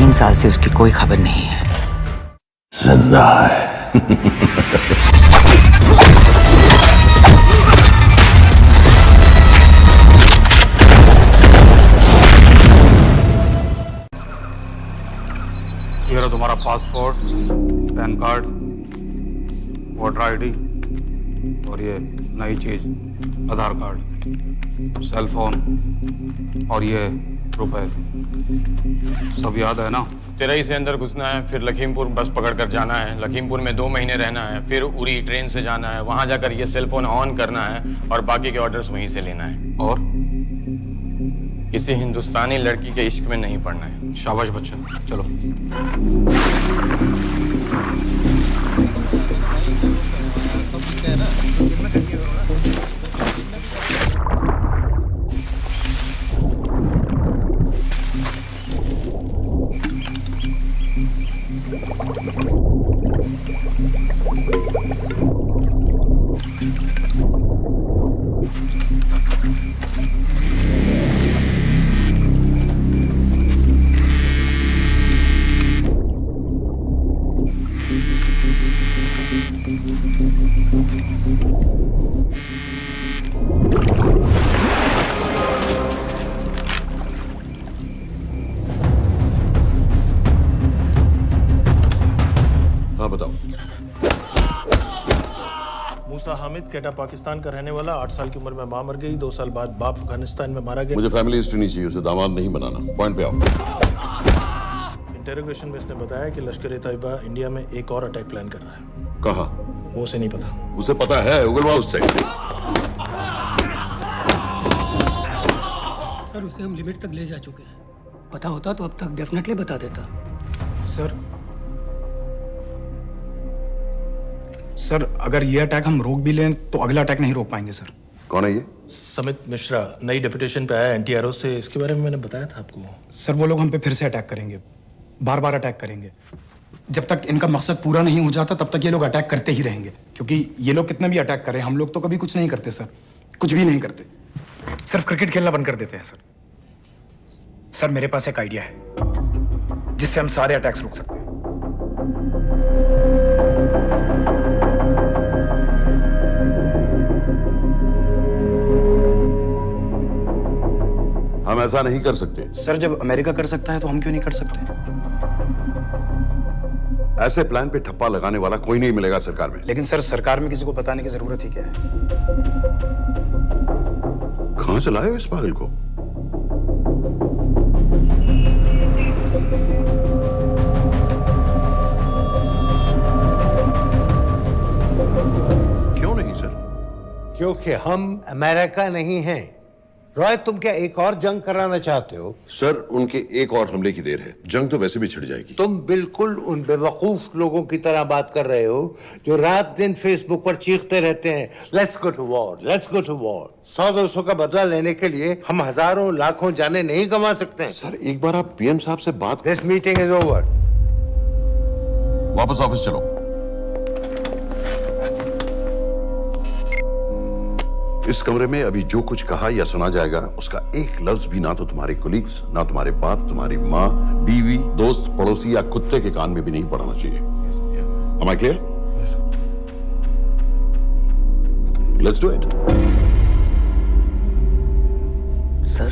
3 साल से उसकी कोई खबर नहीं है। जिंदा है। ये रहा तुम्हारा passport, pan card, voter ID और ये नई चीज आधार कार्ड, सेल फोन और ये रुपए। सब याद है ना? तेरई से अंदर घुसना है, फिर लखीमपुर बस पकड़कर जाना है, लखीमपुर में 2 महीने रहना है, फिर उरी ट्रेन से जाना है, वहां जाकर ये सेल फोन ऑन करना है और बाकी के ऑर्डर्स वहीं से लेना है। और किसी हिंदुस्तानी लड़की के इश्क में नहीं पड़ना है। शाबाश बच्चा, चलो। हाँ बताओ। मूसा हामिद, केटा पाकिस्तान का रहने वाला, 8 साल की उम्र में मां मर गई, 2 साल बाद बाप अफगानिस्तान में मारा गया। मुझे फैमिली हिस्ट्री नहीं चाहिए, उसे दामाद नहीं बनाना। पॉइंट पे आओ। इंटेरोगेशन में इसने बताया कि लश्कर-ए-तैयबा इंडिया में एक और अटैक प्लान कर रहा है। कहाँ? वो उसे नहीं पता। उसे पता है, उगलवा उससे। सर उसे हम लिमिट तक ले जा चुके हैं। पता होता तो अब तक डेफिनेटली बता देता। सर अगर ये अटैक हम रोक भी लें तो अगला अटैक नहीं रोक पाएंगे सर। कौन है ये? समित मिश्रा नई डेपुटेशन पे आया एनटीआरओ से। इसके बारे में मैंने बताया था आपको। सर वो लोग हम पे फिर से अटैक करेंगे, बार बार अटैक करेंगे। जब तक इनका मकसद पूरा नहीं हो जाता तब तक ये लोग अटैक करते ही रहेंगे, क्योंकि ये लोग कितना भी अटैक करें हम लोग तो कभी कुछ नहीं करते सर, कुछ भी नहीं करते। सिर्फ क्रिकेट खेलना बंद कर देते हैं सर। सर मेरे पास एक आइडिया है जिससे हम सारे अटैक्स रोक सकते हैं। हम ऐसा नहीं कर सकते। सर जब अमेरिका कर सकता है तो हम क्यों नहीं कर सकते? ऐसे प्लान पे ठप्पा लगाने वाला कोई नहीं मिलेगा सरकार में। लेकिन सर सरकार में किसी को बताने की जरूरत ही क्या है? कहां से लाए हो इस पागल को? क्यों नहीं सर? क्योंकि हम अमेरिका नहीं हैं। रॉय तुम क्या एक और जंग कराना चाहते हो? सर उनके एक और हमले की देर है, जंग तो वैसे भी छिड़ जाएगी। तुम बिल्कुल उन बेवकूफ लोगों की तरह बात कर रहे हो जो रात दिन फेसबुक पर चीखते रहते हैं let's go to war, let's go to war. 100-200 का बदला लेने के लिए हम हजारों लाखों जाने नहीं कमा सकते हैं। सर एक बार आप पीएम साहब से बात। This meeting is over. वापस ऑफिस चलो। इस कमरे में अभी जो कुछ कहा या सुना जाएगा उसका एक लफ्ज भी ना तो तुम्हारे कोलीग्स, ना तुम्हारे बाप, तुम्हारी माँ, बीवी, दोस्त, पड़ोसी या कुत्ते के कान में भी नहीं पड़ना चाहिए। Am I clear? Yes, sir. Let's do it. Sir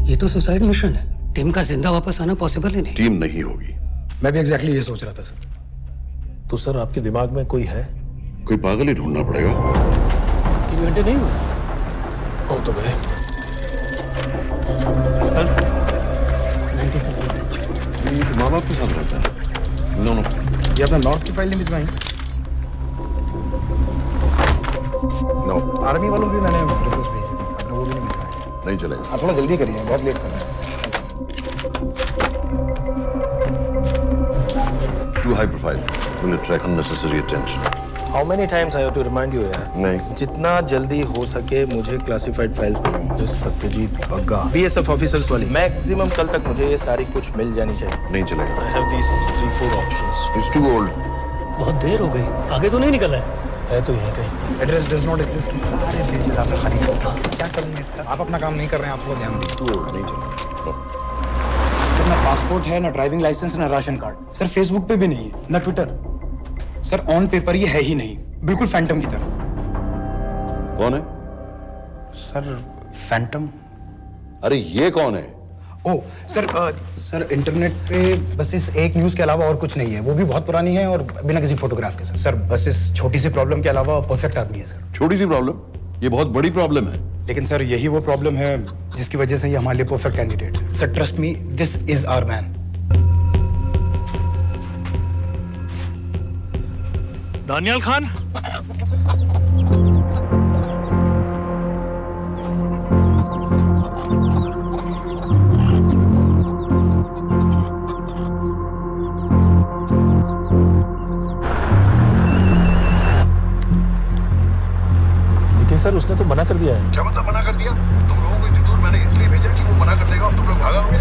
ये तो सुसाइड मिशन है। टीम का जिंदा वापस आना पॉसिबल ही नहीं। टीम नहीं होगी। मैं भी एग्जैक्टली ये सोच रहा था सर। तो सर आपके दिमाग में कोई है? कोई पागल ही ढूंढना पड़ेगा। 3 घंटे नहीं हुए। हो तो गए। माँ बाप के साथ रहता है। नो ये अपना नॉर्थ की फाइल नहीं भिजवाई? नो आर्मी वालों की मैंने रिक्वेस्ट भेजी थी, आपने वो भी नहीं भिजवाई। नहीं चलेगा। आप थोड़ा जल्दी करिए, बहुत लेट कर रहे हैं। Too high profile. Will attract unnecessary attention. How many times I have to remind you यार? नहीं। जितना जल्दी हो सके मुझे क्लासिफाइड फाइल्स भेजो। जो सत्यजीत बग्गा बीएसएफ ऑफिसर्स वाली। मैक्सिमम कल तक मुझे ये सारी कुछ मिल जानी चाहिए। नहीं चलेगा। I have these 3-4 options. It's too old. बहुत देर हो गई, आगे तो नहीं निकल रहा है तो यहीं कहीं। Address does not exist. सारे पेजेस आपने खाली छोड़ रहे हैं। क्या करूंगा इसका? आप अपना काम नहीं कर रहे हैं, आप थोड़ा ध्यान दीजिए। Too old. नहीं चलेगा। No. सर मैं पासपोर्ट है, ना ड्राइविंग लाइसेंस, ना राशन कार्ड। सर फेसबुक पे भी नहीं है, ना ट्विटर। सर ऑन पेपर ये है ही नहीं, बिल्कुल फैंटम की तरह। कौन है? Sir Phantom? अरे ये कौन है? ओ सर सर इंटरनेट पे बस इस एक न्यूज़ के अलावा और कुछ नहीं है, वो भी बहुत पुरानी है और बिना किसी फोटोग्राफ के। सर बस इस छोटी सी प्रॉब्लम के अलावा परफेक्ट आदमी है सर। छोटी सी प्रॉब्लम? ये बहुत बड़ी प्रॉब्लम है। लेकिन सर यही वो प्रॉब्लम है जिसकी वजह से ये हमारे लिए परफेक्ट कैंडिडेट है। Sir trust me, this is our man. Daniyal Khan, sir उसने तो मना कर दिया है। क्या मतलब मना कर दिया? तुम लोगों को इतनी दूर मैंने इसलिए भेजा कि वो मना कर देगा और तुम लोग भागोगे।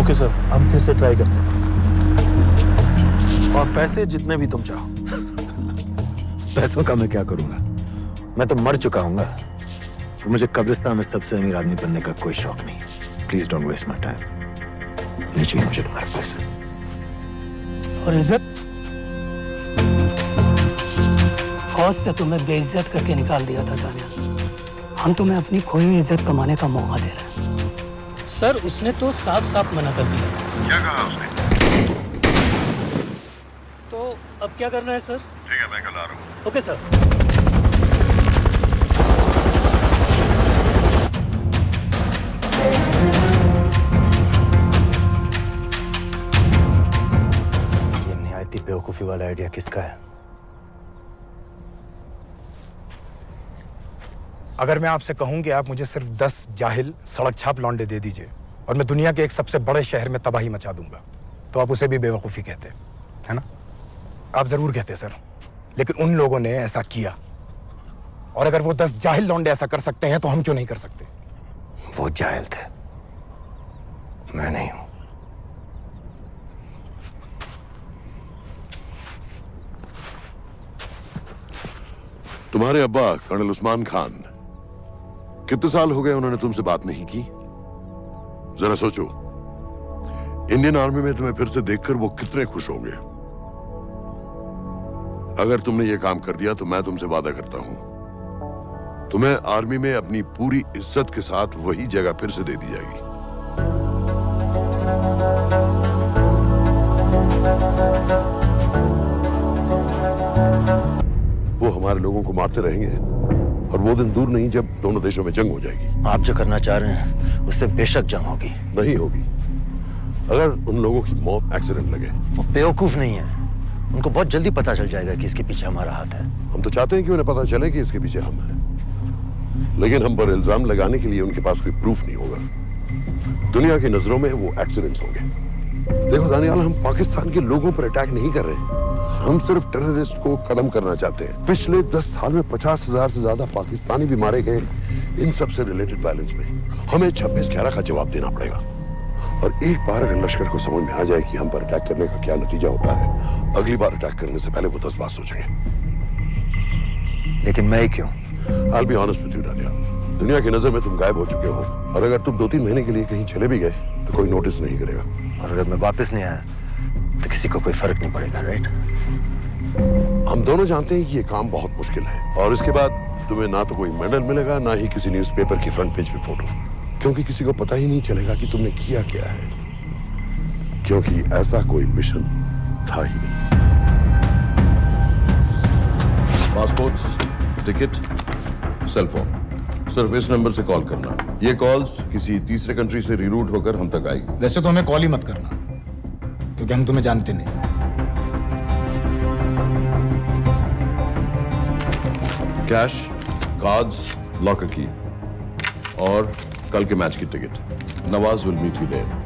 ओके सर, हम फिर से ट्राई करते हैं। और पैसे जितने भी तुम चाहो। पैसों का मैं क्या करूंगा? मैं तो मर चुका हूंगा। तो मुझे कब्रिस्तान में सबसे अमीर आदमी बनने का कोई शौक नहीं। Please don't waste my time. नहीं चाहिए मुझे तुम्हारे पैसे। और इज्जत? फौज से तुम्हें बेइज्जत करके निकाल दिया था दानियाल। हम तुम्हें अपनी खोई हुई इज्जत कमाने का मौका दे रहे हैं। सर उसने तो साफ साफ मना कर दिया। क्या कहा उसने? तो अब क्या करना है सर? ठीक है, मैं कल आ रहा हूँ। Okay sir. ये निहायती बेवकूफी वाला आइडिया किसका है? अगर मैं आपसे कहूं कि आप मुझे सिर्फ 10 जाहिल सड़क छाप लौंडे दे दीजिए और मैं दुनिया के एक सबसे बड़े शहर में तबाही मचा दूंगा, तो आप उसे भी बेवकूफ़ी कहते, है ना? आप जरूर कहते सर, लेकिन उन लोगों ने ऐसा किया। और अगर वो 10 जाहिल लौंडे ऐसा कर सकते हैं तो हम क्यों नहीं कर सकते? वो जाहिल थे, मैं नहीं हूं। तुम्हारे अब्बा कर्नल उस्मान खान, कितने साल हो गए उन्होंने तुमसे बात नहीं की? जरा सोचो, इंडियन आर्मी में तुम्हें फिर से देखकर वो कितने खुश होंगे। अगर तुमने ये काम कर दिया तो मैं तुमसे वादा करता हूं, तुम्हें आर्मी में अपनी पूरी इज्जत के साथ वही जगह फिर से दे दी जाएगी। वो हमारे लोगों को मारते रहेंगे और वो दिन दूर नहीं जब दोनों देशों में जंग हो जाएगी। आप जो करना चाह रहे हैं उससे बेशक जंग होगी। नहीं होगी। अगर उन लोगों की मौत एक्सीडेंट लगे। वो बेवकूफ नहीं है, उनको बहुत जल्दी पता चल जाएगा कि इसके पीछे हमारा हाथ है। हम तो चाहते हैं कि उन्हें पता चले कि इसके पीछे हम हैं, लेकिन हम पर इल्जाम लगाने के लिए उनके पास कोई प्रूफ नहीं होगा। दुनिया की नजरों में वो एक्सीडेंट्स होंगे। देखो दानियाल, हम पाकिस्तान के लोगों पर अटैक नहीं कर रहे, हम सिर्फ टेररिस्ट को खत्म करना चाहते हैं। पिछले 10 साल में 50,000 से ज्यादा पाकिस्तानी भी मारे गए इन सब से रिलेटेड वायलेंस में। हमें 26/11 का जवाब देना पड़ेगा। और एक बार अगर लश्कर को समझ में आ जाए कि हम पर अटैक करने का क्या नतीजा होता है, अगली बार अटैक करने से पहले वो 10 बार सोचेंगे। लेकिन मैं क्यों? I'll be honest with you, Daniyal, दुनिया की नजर में तुम गायब हो चुके हो, और अगर तुम 2-3 महीने के लिए कहीं चले भी गए तो कोई नोटिस नहीं करेगा। और अगर मैं वापस नहीं आया तो किसी को कोई फर्क नहीं पड़ेगा, राइट? हम दोनों जानते हैं कि ये काम बहुत मुश्किल है, और इसके बाद तुम्हें ना तो कोई मेडल मिलेगा, ना ही किसी न्यूज़पेपर की फ्रंट पेज पे फोटो, क्योंकि किसी को पता ही नहीं चलेगा कि तुमने किया क्या है, क्योंकि ऐसा कोई मिशन था ही नहीं। पासपोर्ट्स, टिकट, सेल फोन, सिर्फ इस नंबर से कॉल करना। ये कॉल्स किसी तीसरे कंट्री से रीरूट होकर हम तक आएगी। वैसे तो हमें कॉल ही मत करना, क्योंकि हम तुम्हें जानते नहीं। कैश, कार्ड्स, लॉकर की और कल के मैच की ticket. Nawaz will meet you there.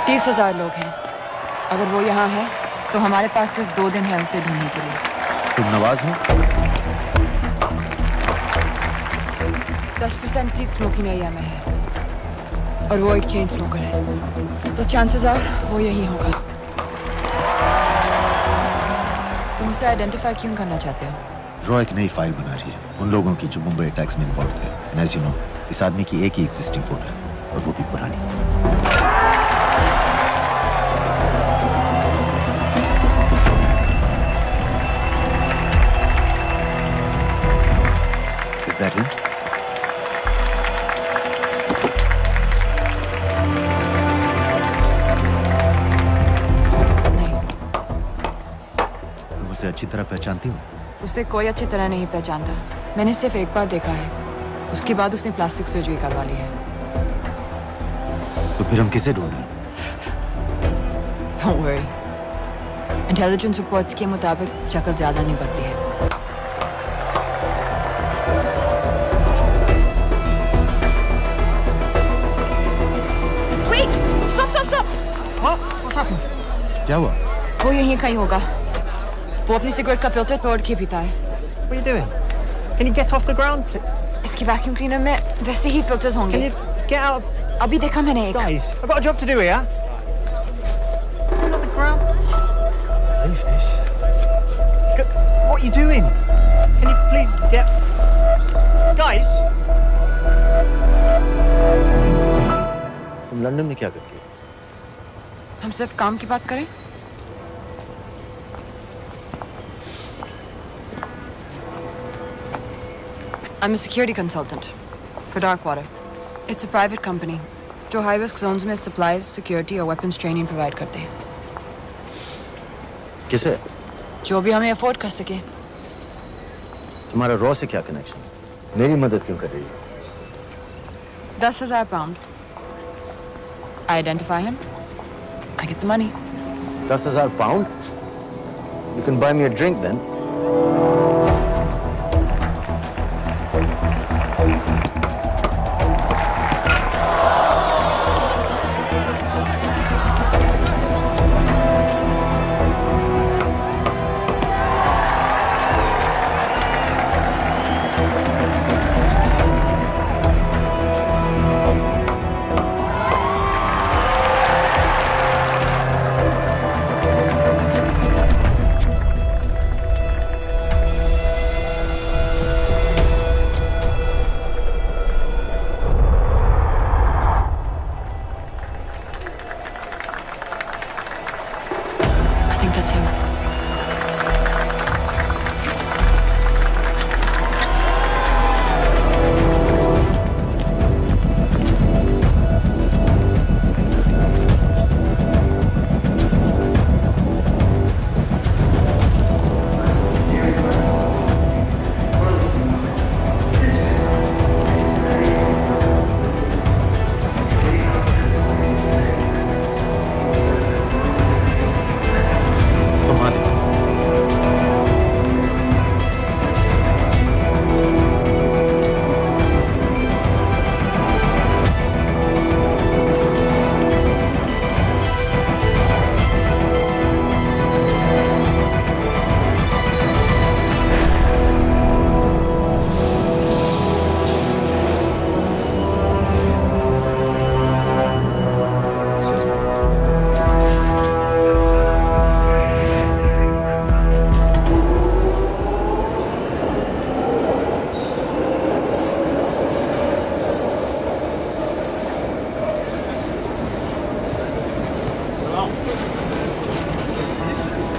तीस 30,000 लोग हैं। अगर वो यहाँ है तो हमारे पास सिर्फ 2 दिन है उसे ढूंढने के लिए। तुम नवाज हो? 10% सीट स्मोकिंग एरिया में है और वो एक चेन स्मोकर है, तो चांसेस आर वो यही होगा। तुम उसे आइडेंटिफाई क्यों करना चाहते हो? रॉ एक नई फाइल बना रही है उन लोगों की जो मुंबई अटैक्स में इन्वॉल्व थे। एंड एज यू नो, इस आदमी की एक ही एग्जिस्टिंग फोटो है और वो भी पुरानी। Is that him? तुम उसे अच्छी तरह पहचानती हो? उसे कोई अच्छी तरह नहीं पहचानता। मैंने सिर्फ एक बार देखा है, उसके बाद उसने प्लास्टिक सर्जरी करवा ली है। तो फिर हम किसे ढूंढें? Don't worry. इंटेलिजेंस रिपोर्ट्स के मुताबिक शक्ल ज्यादा नहीं बदली है। Wait! Stop! Stop! Stop! What's happened? क्या हुआ? वो यहीं कहीं होगा। वो अपनी सिगरेट का फिल्टर तोड़ के पीता है। What are you doing? Can you get off the ground, please? इसकी वैक्यूम क्लीनर में वैसे ही फिल्टर्स होंगे। Can you get out? अभी देखा मैंने एक। Guys, I've got a job to do here. Get off the ground. Leave this. What are you doing? Can you please get... Guys! तुम London में क्या करती हो? हम सिर्फ काम की बात करें? I'm a security consultant for Darkwater. It's a private company जो high risk zones में supplies, security और weapons training provide करते हैं। किसे? जो भी हमें afford कर सके। तुम्हारा रॉ से क्या कनेक्शन? मेरी मदद क्यों कर रही है? 10,000 pound. I identify him. I get the money. 10,000 pound? You can buy me a drink then.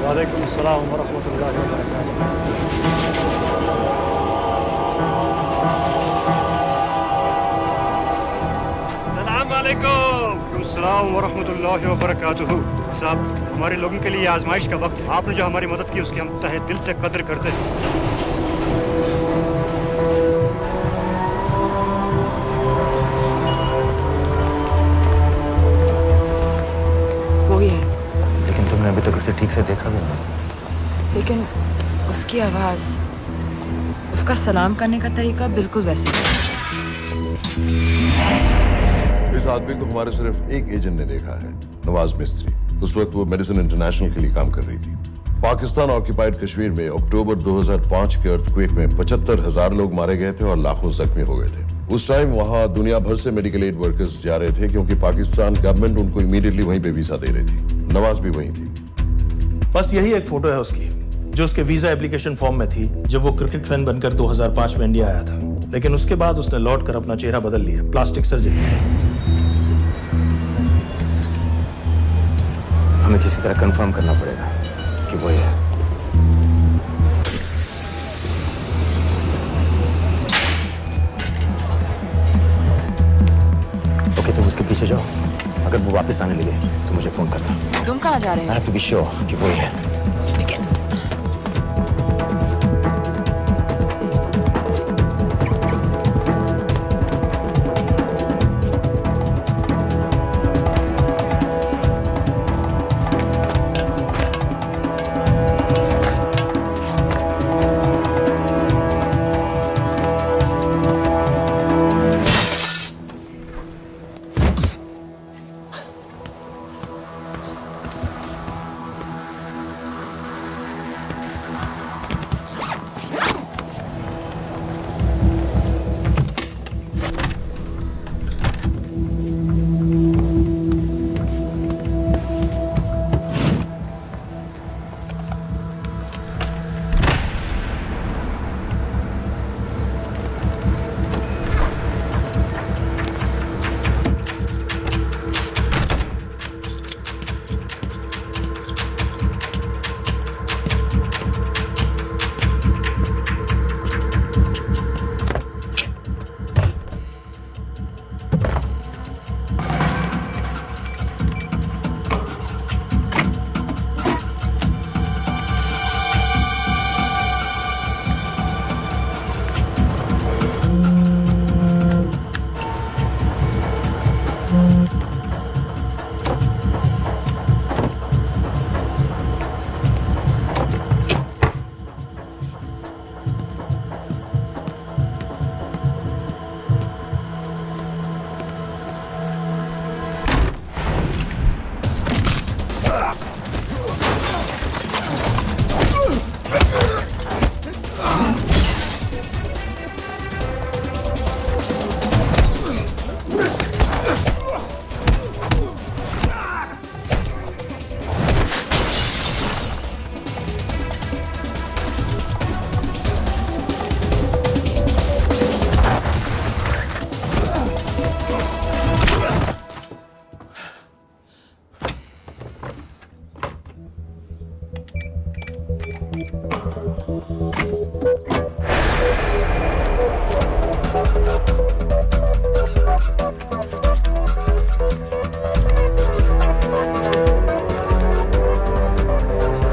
वालेकुम अस्सलाम वरहमतुल्लाहि वबरकातुहू। अस्सलाम वालेकुम। अस्सलाम वरहमतुल्लाहि वबरकातुहू। साहब, हमारे लोगों के लिए आजमाइश का वक्त है। आपने जो हमारी मदद की उसकी हम तहे दिल से कद्र करते हैं। अभी तक उसे ठीक से देखा भी नहीं। लेकिन उसकी आवाज, उसका सलाम करने का तरीका बिल्कुल वैसे ही। इस आदमी को हमारे सिर्फ एक एजेंट ने देखा है, नवाज मिस्त्री। उस वक्त वो मेडिसिन इंटरनेशनल के लिए काम कर रही थी। पाकिस्तान ऑक्यूपाइड कश्मीर में अक्टूबर 2005 के अर्थक्वेक में 75,000 लोग मारे गए थे और लाखों जख्मी हो गए थे। उस टाइम वहां दुनिया भर से मेडिकल एड वर्कर्स जा रहे थे क्योंकि पाकिस्तान गवर्नमेंट उनको इमीडिएटली वहीं पे वीजा दे रही थी। नवाज भी वहीं थी। बस यही एक फोटो है उसकी, जो उसके वीजा एप्लीकेशन फॉर्म में थी जब वो क्रिकेट फैन बनकर 2005 में इंडिया आया था। लेकिन उसके बाद उसने लौट कर अपना चेहरा बदल लिया, प्लास्टिक सर्जरी। हमें किसी तरह कंफर्म करना पड़ेगा कि वो है। ओके, तुम उसके पीछे जाओ। अगर वो वापस आने लगे तो मुझे फोन करना। तुम कहाँ जा रहे हो? I have to be sure कि वो है।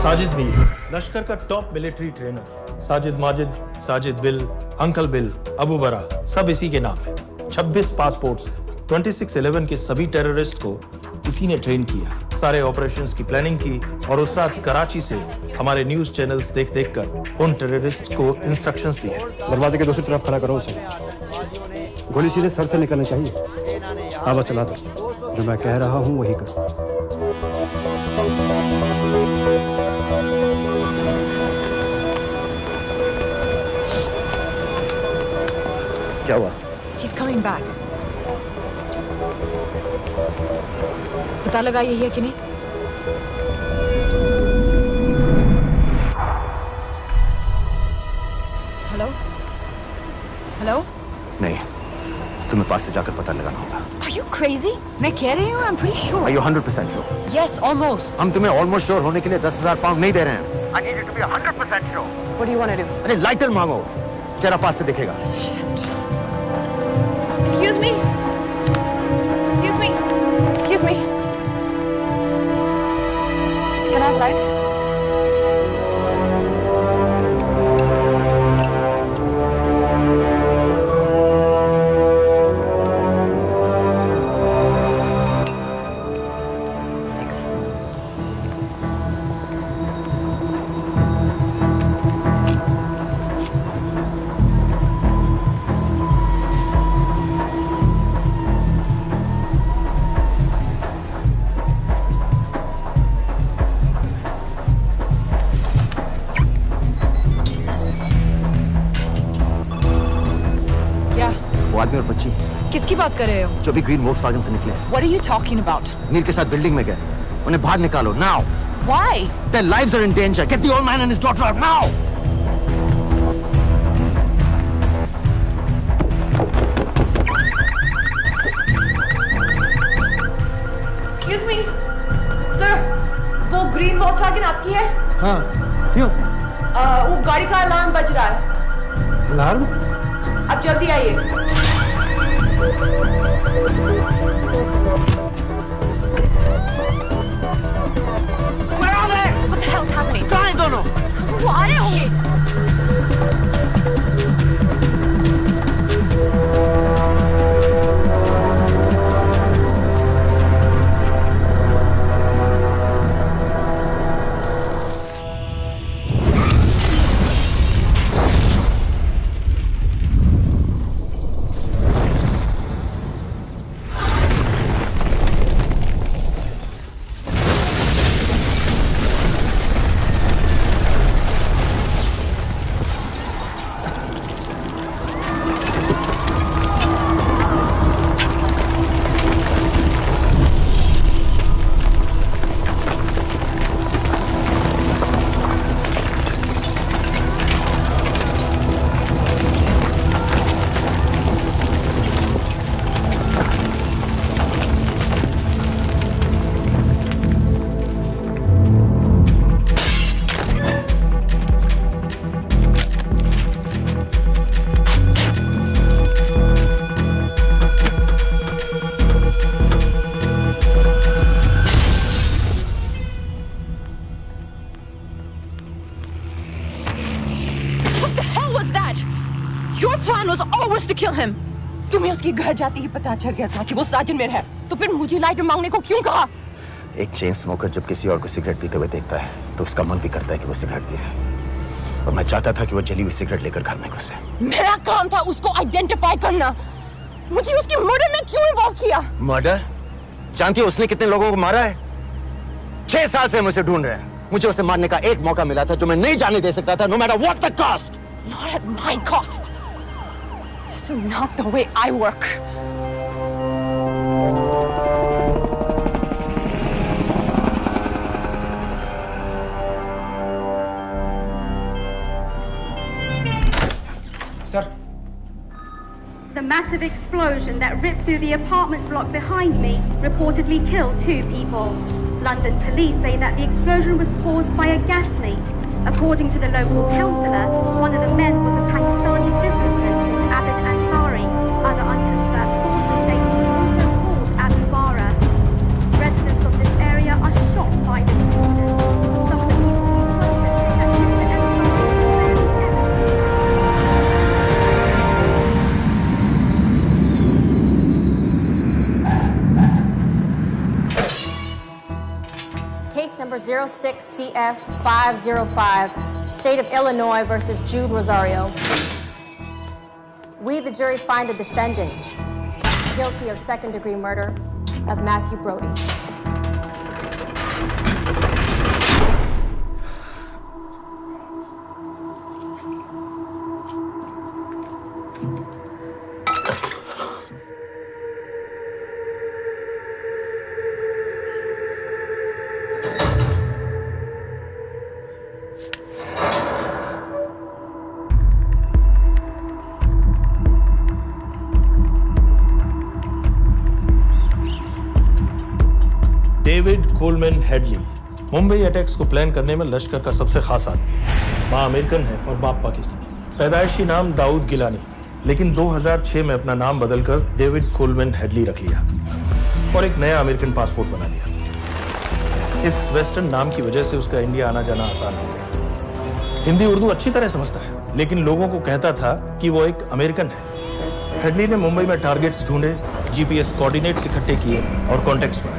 साजिद मीर, लश्कर का top military trainer. Sajid Majid, Sajid bill, uncle bill, Abu बरा, सब इसी के नाम है। 26 पासपोर्ट्स हैं। 2611 के सभी टेररिस्ट को इसी ने ट्रेन किया। सारे ऑपरेशंस की प्लानिंग की और उस रात कराची से हमारे न्यूज चैनल्स देख देख कर उन टेररिस्ट को इंस्ट्रक्शंस दिए। दरवाजे के दूसरी तरफ खड़ा करो उसे। गोली सीधे सर से निकलनी चाहिए। आवाज चला दो। जो मैं कह रहा हूँ वही कर। क्या हुआ? He's coming back. पता लगा यही है कि नहीं? हेलो? हेलो? नहीं, तुम्हें पास से जाकर पता लगाना होगा। Are you crazy? मैं कह रही हूँ, I'm pretty sure. Are you 100% sure? Yes, almost. हम तुम्हें almost sure होने के लिए 10,000 पाउंड नहीं दे रहे हैं। I need you to be 100% sure. What do you want to do? अरे लाइटर मांगो, जरा पास से दिखेगा। Excuse me. Excuse me. Excuse me. Can I have light? Thanks. वो आदमी और बच्ची किसकी बात कर रहे हो? जो भी ग्रीन वोक्सवैगन से निकले। What are you talking about? नील के साथ बिल्डिंग में गए, उन्हें बाहर निकालो now. Why? Their lives are in danger. Get the old man and his daughter out now. Excuse me, sir. वो ग्रीन वोक्सवैगन आपकी है? हाँ, क्यों? वो गाड़ी का अलार्म बज रहा है। अलार्म? अब जल्दी आइए। Where are they? What the hell's happening? कहाँ हैं दोनों? वो आ रहे होंगे। तुम्हें उसके घर जाते ही पता चल गया था कि वो साजन में है, तो फिर मुझे लाइटर मांगने को क्यों कहा? एक चेन स्मोकर जब किसी और को सिगरेट पीते हुए देखता है तो उसका मन भी करता है कि वो सिगरेट पिए, और मैं चाहता था कि वो जली हुई सिगरेट लेकर घर में घुसे। मेरा काम था उसको आइडेंटिफाई करना। मुझे उसके मर्डर में क्यों इन्वॉल्व किया? मर्डर? जानती हो उसने कितने लोगों को मारा है? 6 साल से हम उसे ढूंढ रहे हैं। मुझे उसे मारने का एक मौका मिला था जो मैं नहीं जाने दे सकता था, no matter what the cost. Not at my cost. This is not the way I work. Sir. The massive explosion that ripped through the apartment block behind me reportedly killed 2 people. London police say that the explosion was caused by a gas leak. According to the local councillor, one of the men was a Pakistani businessman called Abid Ansari. Other unconfirmed sources say he was also called Abu Bara. Residents of this area are shocked by this incident. Some of the people we spoke with say that Mr. Ansari was very Case number 06CF505, State of Illinois versus Jude Rosario. We, the jury, find the defendant guilty of second-degree murder of Matthew Brody. David Coleman Headley Mumbai attacks को plan करने में लश्कर का सबसे खास आदमी। मां American है और बाप पाकिस्तानी। पैदाइशी नाम दाऊद गिलानी, लेकिन 2006 में अपना नाम बदलकर डेविड कोलमैन हेडली रख लिया और एक नया अमेरिकन पासपोर्ट बना लिया। इस वेस्टर्न नाम की वजह से उसका इंडिया आना जाना आसान हो गया। हिंदी उर्दू अच्छी तरह समझता है, लेकिन लोगों को कहता था कि वो एक अमेरिकन है। हेडली ने मुंबई में टारगेट्स ढूंढे, जीपीएस कोऑर्डिनेट्स इकट्ठे किए और कॉन्टेक्ट्स बनाए।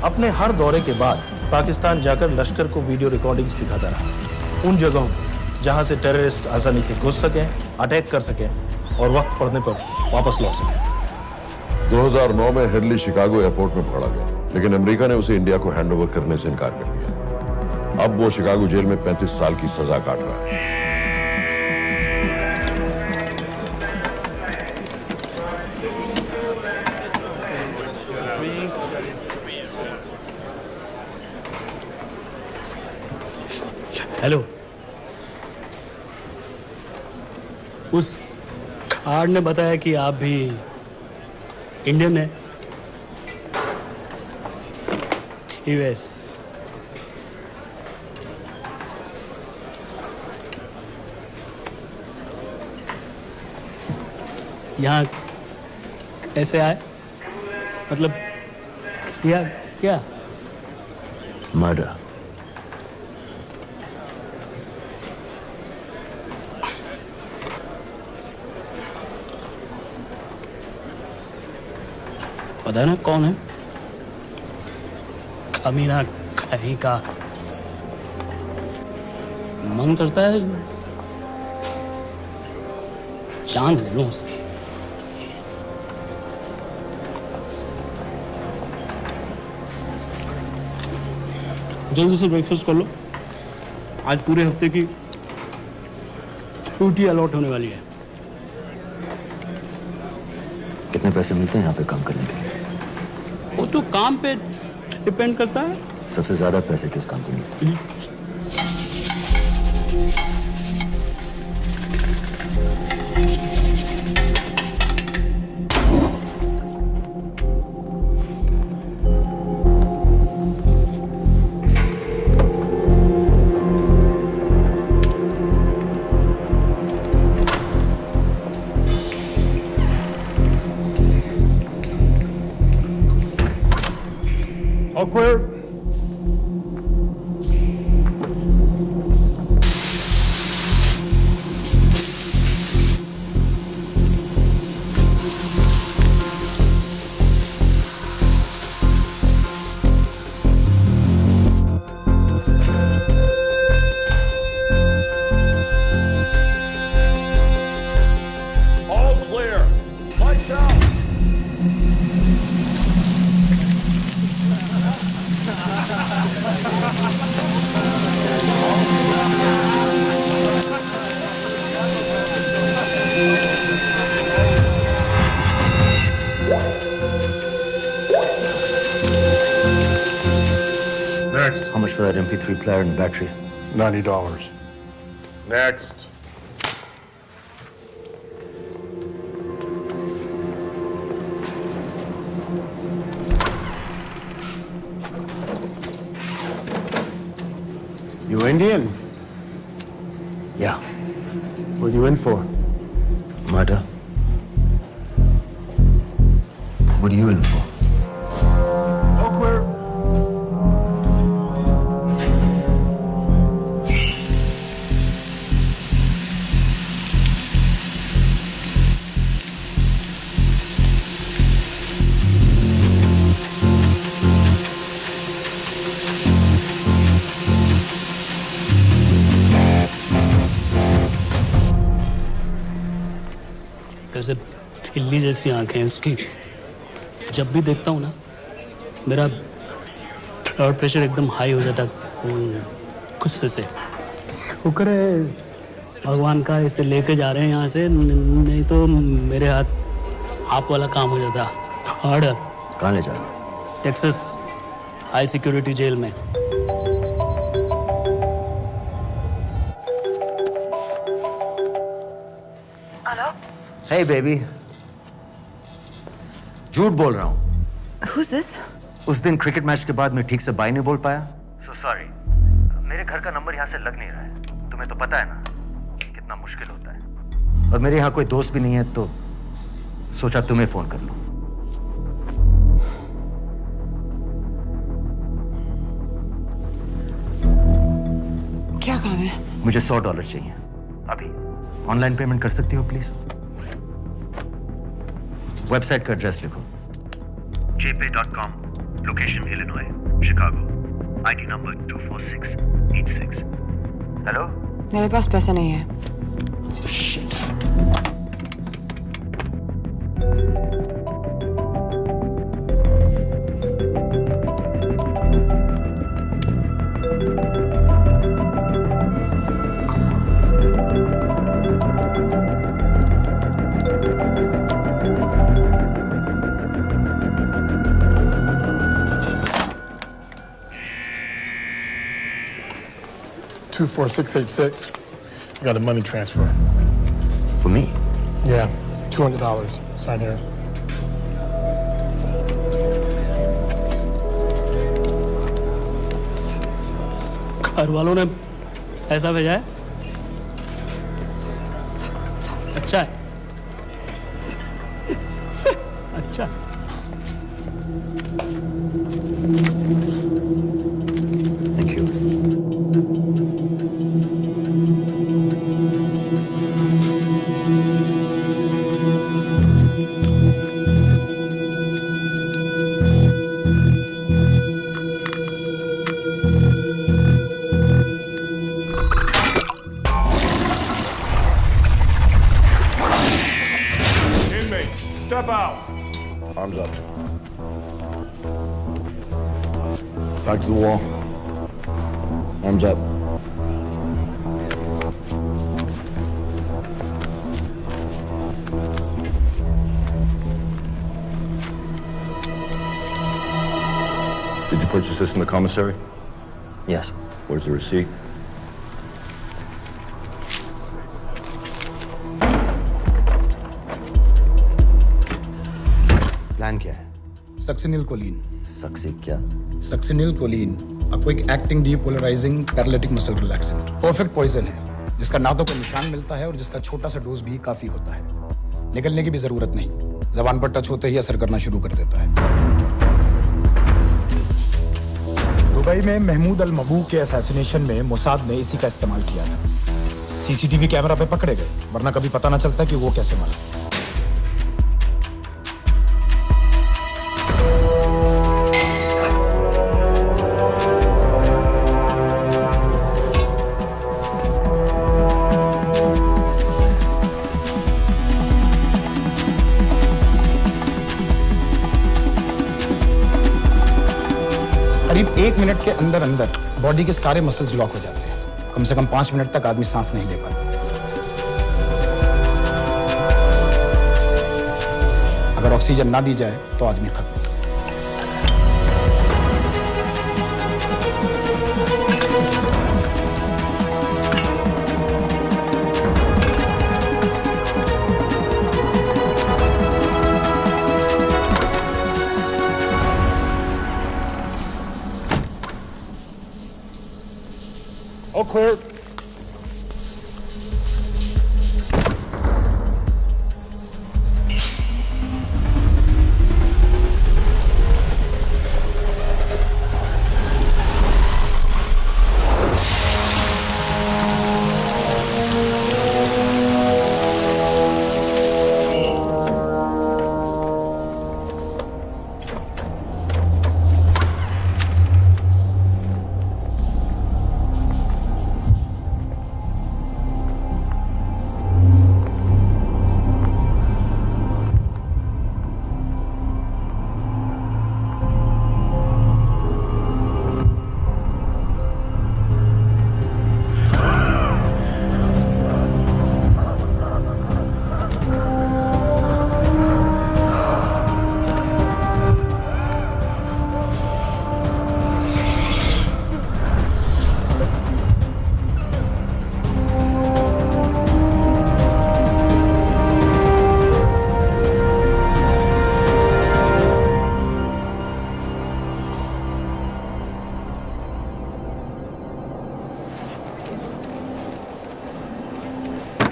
अपने हर दौरे के बाद पाकिस्तान जाकर लश्कर को वीडियो रिकॉर्डिंग्स दिखाता रहा, उन जगहों जहां से टेररिस्ट आसानी से घुस सकें, अटैक कर सकें और वक्त पड़ने पर वापस लौट सकें। 2009 में हेडली शिकागो एयरपोर्ट में पकड़ा गया, लेकिन अमेरिका ने उसे इंडिया को हैंडओवर करने से इनकार कर दिया। अब वो शिकागो जेल में 35 साल की सजा काट रहा है। हेलो, उस कार्ड ने बताया कि आप भी इंडियन है। यूएस। यहाँ कैसे आए? मतलब क्या क्या? मर्डर। पता है ना कौन है? कमीना कहीं का। मन करता है जान ले लूं उसकी। जल्दी से ब्रेकफास्ट कर लो, आज पूरे हफ्ते की छुट्टी अलॉट होने वाली है। कितने पैसे मिलते हैं यहाँ पे काम करने के लिए? वो तो काम पे डिपेंड करता है। सबसे ज्यादा पैसे किस काम पे मिलते हैं? All clear. All clear. Lights out. Next. How much for that MP3 player and battery? $90. Next. You Indian? Yeah. What are you in for? Murder. What are you in for? All clear. कैसे बिल्ली जैसी आंखें हैं उसकी। जब भी देखता हूँ ना मेरा ब्लड प्रेशर एकदम हाई हो जाता गुस्से से। शुक्र है भगवान का इसे लेके जा रहे हैं यहाँ से, नहीं तो मेरे हाथ आप वाला काम हो जाता। ऑर्डर। कहाँ ले जा रहे हो? टेक्सास हाई सिक्योरिटी जेल में। Hey baby. झूठ बोल रहा हूँ। Who's this? उस दिन क्रिकेट मैच के बाद मैं ठीक से बाय नहीं बोल पाया। So sorry. मेरे घर का नंबर यहाँ से लग नहीं रहा है। तुम्हें तो पता है ना कितना मुश्किल होता है। और मेरे यहाँ कोई दोस्त भी नहीं है तो सोचा तुम्हें फोन कर लूं। क्या काम है? मुझे $100 चाहिए। अभी? ऑनलाइन पेमेंट कर सकती हो प्लीज? वेबसाइट का एड्रेस लिखो। jpay.com, location Illinois, Chicago, ID number 24686। Hello? मेरे पास पैसे नहीं है। Shit. 24686. I got a money transfer. For me? Yeah, $200. Sign here. घर वालों ने ऐसा भेजा है? अच्छा है। अच्छा। Thank you. Step out. Arms up. Back to the wall. Arms up. Did you purchase this in the commissary? Yes. Where's the receipt? Plan क्या है? Succinylcholine. सक्सी क्या? Succinylcholine, a quick acting depolarizing paralytic muscle relaxant। Perfect poison है, जिसका ना तो कोई निशान मिलता है और जिसका छोटा सा डोज भी काफी होता है। निकलने की भी जरूरत नहीं, जबान पर टच होते ही असर करना शुरू कर देता है। दुबई में महमूद अल मबू के असैसिनेशन में मोसाद ने इसी का इस्तेमाल किया था। सीसीटीवी कैमरा पे पकड़े गए, वरना कभी पता ना चलता कि वो कैसे मरा। करीब 1 मिनट के अंदर अंदर बॉडी के सारे मसल्स लॉक हो जाते हैं। कम से कम 5 मिनट तक आदमी सांस नहीं ले पाता। अगर ऑक्सीजन ना दी जाए तो आदमी खत्म। All clear.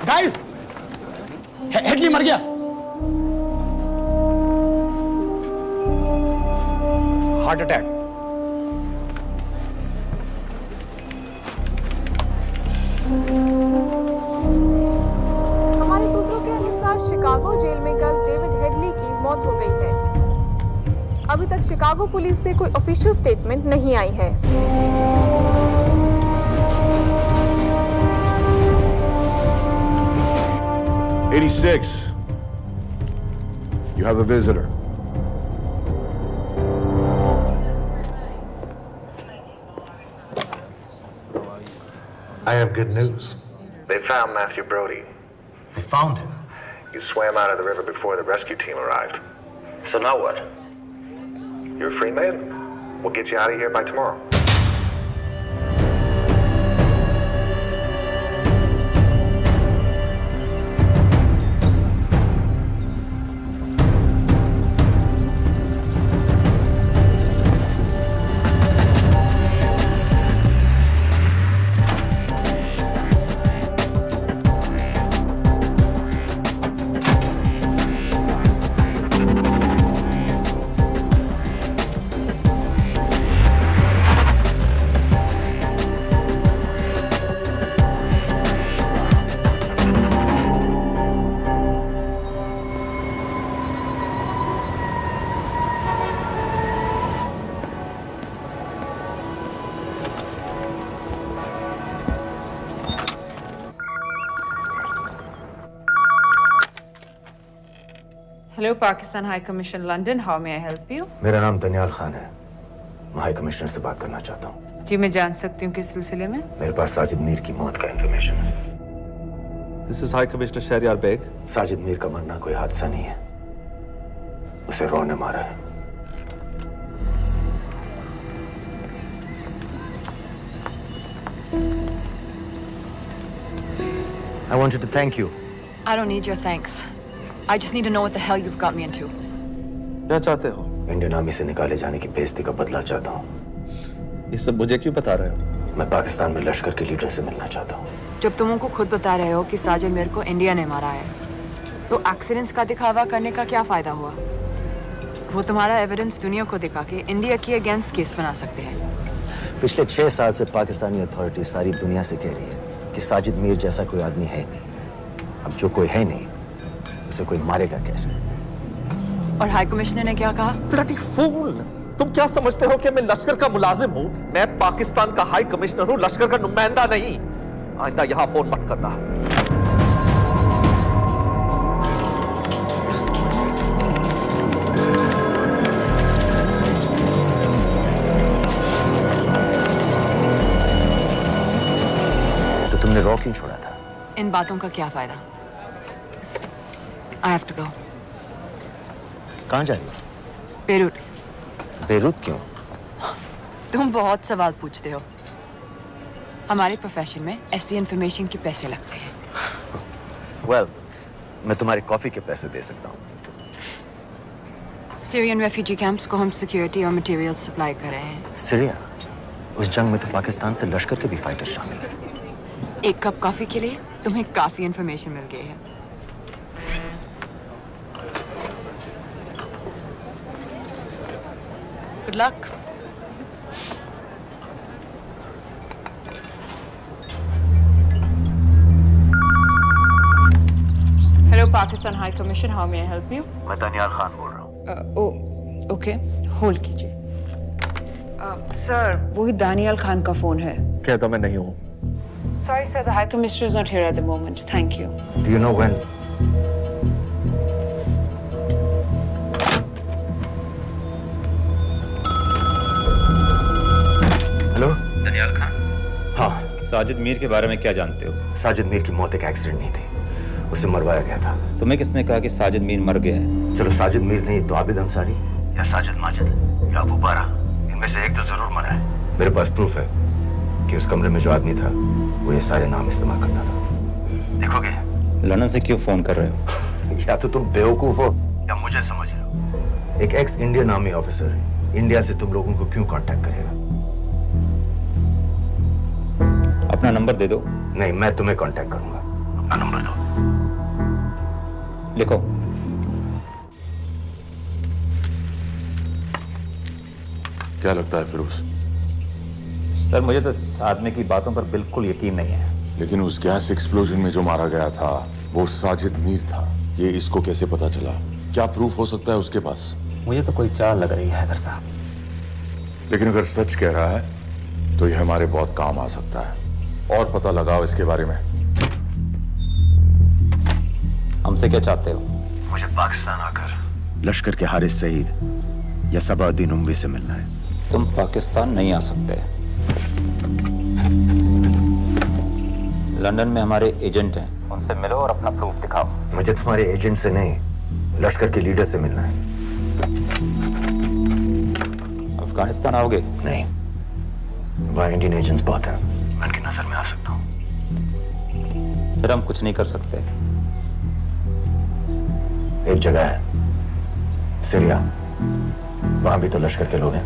गाइस, हेडली मर गया। Heart attack. हमारे सूत्रों के अनुसार शिकागो जेल में कल डेविड हेडली की मौत हो गई है। अभी तक शिकागो पुलिस से कोई ऑफिशियल स्टेटमेंट नहीं आई है। 86. You have a visitor. I have good news. They found Matthew Brody. They found him? He swam out of the river before the rescue team arrived. So now what? You're a free man. We'll get you out of here by tomorrow. Hello, Pakistan High Commission, London. How may I help you? मेरा नाम दनियाल खान है। मैं high commissioner से बात करना चाहता हूँ। जी मैं जान सकती हूँ किस सिलसिले में? मेरे पास साजिद मीर की मौत का इंफॉर्मेशन है। This is High Commissioner Shahryar Baig. Sajid Mir का मरना कोई हादसा नहीं है, उसे रॉ ने मारा है। I wanted to thank you. I don't need your thanks. I just need to know what the hell you've got me into. क्या चाहते हो? इंडियन आर्मी से निकाले जाने की बेइज्जती का बदला चाहता हूँ। ये सब मुझे क्यों बता रहे हो? मैं पाकिस्तान में लश्कर के लीडर से मिलना चाहता हूँ। जब तुम उनको खुद बता रहे हो कि साजिद मीर को इंडिया ने मारा है, तो एक्सीडेंट्स का दिखावा करने का क्या फायदा हुआ? वो तुम्हारा एविडेंस दुनिया को दिखा के इंडिया के अगेंस्ट केस बना सकते हैं। पिछले 6 साल से पाकिस्तानी अथॉरिटी सारी दुनिया से कह रही है कि साजिद मीर जैसा कोई आदमी है नहीं। अब जो कोई है नहीं, उसे कोई मारेगा कैसे? और हाई कमिश्नर ने क्या कहा? Bloody fool! तुम क्या समझते हो कि मैं लश्कर का मुलाजिम हूँ? मैं पाकिस्तान का हाई कमिश्नर हूँ, लश्कर का नुमाइंदा नहीं। आइंदा यहाँ फोन मत करना। तो तुमने रॉ क्यों छोड़ा था? इन बातों का क्या फायदा? I have to go. कहाँ जा रही हो? बेरूट। बेरूत क्यों? तुम बहुत सवाल पूछते हो। हमारे प्रोफेशन में ऐसी इंफॉर्मेशन के पैसे लगते हैं। Well, मैं तुम्हारी कॉफी के पैसे दे सकता हूँ। सीरियन रेफ्यूजी कैंप्स को हम सिक्योरिटी और मटेरियल सप्लाई कर रहे हैं। सीरिया? उस जंग में तो पाकिस्तान से लश्कर के भी फाइटर शामिल हैं। एक कप कॉफी के लिए तुम्हें काफी इंफॉर्मेशन मिल गई है। Good luck. Hello, Pakistan High Commission. How may I help you? मैं दनियाल खान बोल रहा हूँ। ओके, होल्ड कीजिए। सर, वही दानियाल खान का फोन है। कहता मैं नहीं हूँ। Sorry, sir. The High Commissioner is not here at the moment. Thank you. Do you know when? Hello? Daniyal Khan. हाँ। साजिद मीर के बारे में क्या जानते हो? साजिद मीर की मौत एक एक्सीडेंट नहीं थी, उसे मरवाया गया था। तुम्हें किसने कहा कि साजिद मीर मर गया है? चलो साजिद मीर नहीं तो आबिद अंसारी या साजिद माजिद या अबू बारा, इनमें से एक तो जरूर मरा है। मेरे पास प्रूफ है कि उस कमरे में जो आदमी था वो ये सारे नाम इस्तेमाल करता था। देखोगे? लंदन से क्यों फोन कर रहे हो? या तो तुम बेवकूफ हो या मुझे समझ रहे हो। एक x Indian army officer India से तुम लोगों को क्यों कांटेक्ट करेगा? अपना नंबर दे दो। नहीं, मैं तुम्हें कांटेक्ट करूंगा। अपना नंबर दो। लिखो। क्या लगता है फिरोज? सर, मुझे तो इस आदमी की बातों पर बिल्कुल यकीन नहीं है। लेकिन उस गैस एक्सप्लोजन में जो मारा गया था वो साजिद मीर था। ये इसको कैसे पता चला? क्या प्रूफ हो सकता है उसके पास? मुझे तो कोई चाल लग रही है हैदर साहब। लेकिन अगर सच कह रहा है तो ये हमारे बहुत काम आ सकता है। और पता लगाओ इसके बारे में। हमसे क्या चाहते हो? मुझे पाकिस्तान आकर लश्कर के हारिस सईद या सबाउद्दीन उमवी से मिलना है। तुम पाकिस्तान नहीं आ सकते। लंदन में हमारे एजेंट हैं, उनसे मिलो और अपना प्रूफ दिखाओ। मुझे तुम्हारे एजेंट से नहीं, लश्कर के लीडर से मिलना है। अफगानिस्तान आओगे? नहीं, वहाँ इंडियन एजेंट्स बहुत हैं। मैं उनकी नजर में आ सकता हूँ। फिर हम कुछ नहीं कर सकते। एक जगह है सीरिया, वहां भी तो लश्कर के लोग हैं।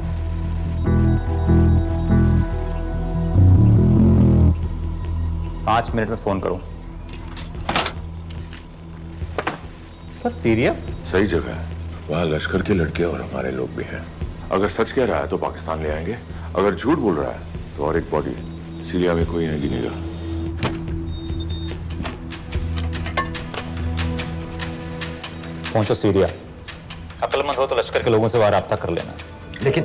पांच मिनट में फोन करूं। सर, सीरिया सही जगह है। वहाँ लश्कर के लड़के और हमारे लोग भी हैं। अगर सच कह रहा है तो पाकिस्तान ले आएंगे, अगर झूठ बोल रहा है तो और एक बॉडी सीरिया में कोई नहीं गिनेगा। पहुंचो सीरिया। अक्लमंद हो तो लश्कर के लोगों से वहां राब्ता कर लेना। लेकिन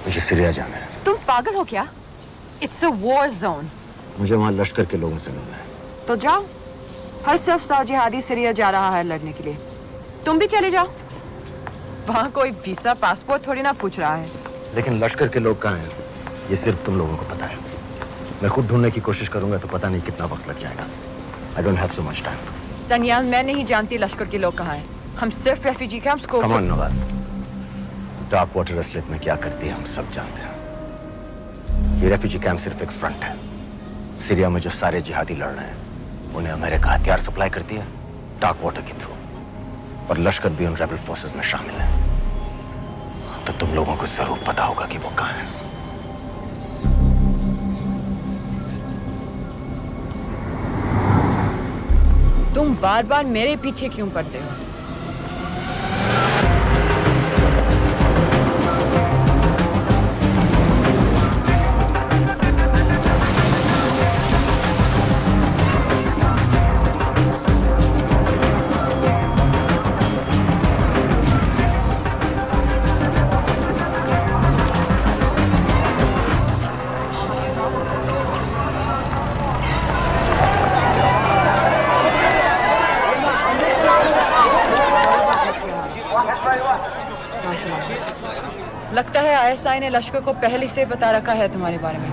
मुझे सीरिया जाना है। तुम पागल हो क्या? It's a war zone. मुझे वहां लश्कर के लोगों से मिलना है। तो जाओ। हर सफ़ जिहादी सीरिया जा रहा है लड़ने के लिए। तुम भी चले जाओ। वहां कोई वीसा पासपोर्ट थोड़ी ना पूछ रहा है। लेकिन लश्कर के लोग कहाँ हैं? ये सिर्फ तुम लोगों को पता है। मैं खुद ढूंढने की कोशिश करूंगा तो पता नहीं कितना वक्त लग जाएगा। I don't have so much time. Daniyal, मैं नहीं जानती लश्कर के लोग कहाँ हैं। हम सिर्फ रेफ्यूजी कैंप्स को। Come on, Nawaz. Dark water असलियत में क्या करती है हम सब जानते हैं। ये रेफ्यूजी कैंप सिर्फ एक फ्रंट है। सीरिया में जो सारे जिहादी लड़ रहे हैं उन्हें अमेरिका हथियार सप्लाई करती है डार्क वाटर के थ्रू, और लश्कर भी उन रेबल फोर्सेस में शामिल है। तो तुम लोगों को जरूर पता होगा कि वो कहाँ है। तुम बार बार मेरे पीछे क्यों पड़ते हो? लगता है आईएसआई ने लश्कर को पहले से बता रखा है तुम्हारे बारे में।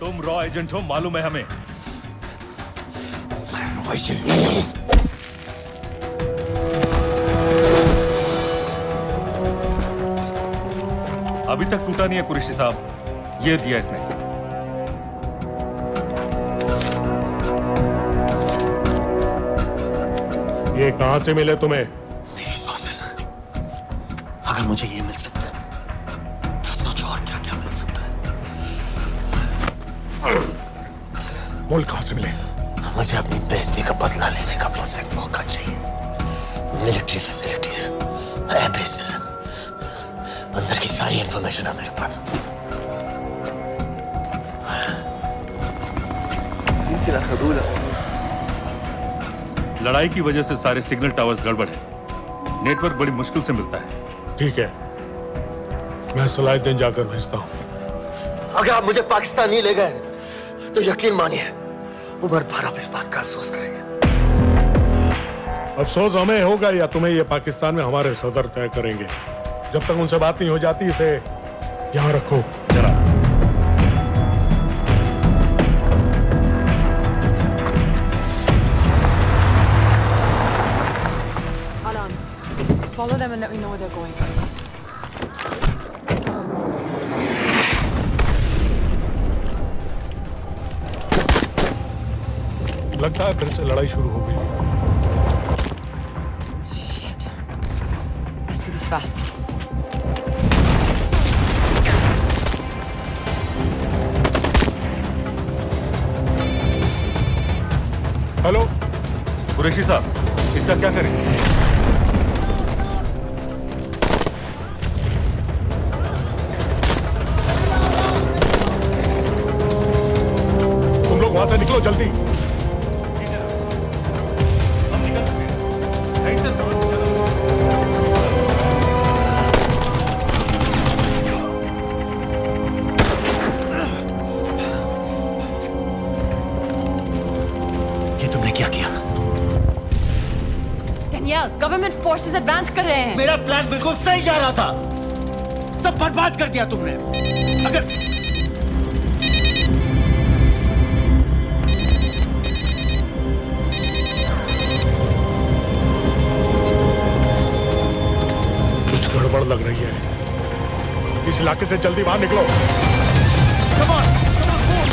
तुम रॉ एजेंट हो, मालूम है हमें। मैं रॉ एजेंट नहीं हूं। अभी तक टूटा नहीं है कुरैशी साहब। ये दिया इसने। ये कहां से मिले तुम्हें? मेरी सॉसेस। अगर मुझे ये मिल सकता है तो सोचो और क्या क्या मिल सकता है। बोल कहां से मिले? मुझे अपनी बेइज्जती का बदला लेने का बस एक मौका चाहिए। मिलिट्री फैसिलिटीज, एयर बेसेस, अंदर की सारी इंफॉर्मेशन है मेरे पास। लड़ाई की वजह से सारे सिग्नल टावर्स गड़बड़ है। नेटवर्क बड़ी मुश्किल से मिलता है। ठीक है, मैं सलाहुद्दीन जाकर भेजता हूं। अगर आप मुझे पाकिस्तान नहीं ले गए तो यकीन मानिए उमर भर आप इस बात का अफसोस करेंगे। अफसोस हमें होगा या तुम्हें ये पाकिस्तान में हमारे सदर तय करेंगे। जब तक उनसे बात नहीं हो जाती इसे यहाँ रखो जरा। Follow them and let me know where they're going. लगता है फिर से लड़ाई शुरू हो गई है। Shit. Let's do this fast. Hello Qureshi साहब, इसका क्या करें? वहां से निकलो जल्दी। ये तुमने क्या किया? डेनियल, गवर्नमेंट फोर्सेस एडवांस कर रहे हैं। मेरा प्लान बिल्कुल सही जा रहा था, सब बर्बाद कर दिया तुमने। अगर कुछ गड़बड़ लग रही है, इस इलाके से जल्दी बाहर निकलो। Come on, move.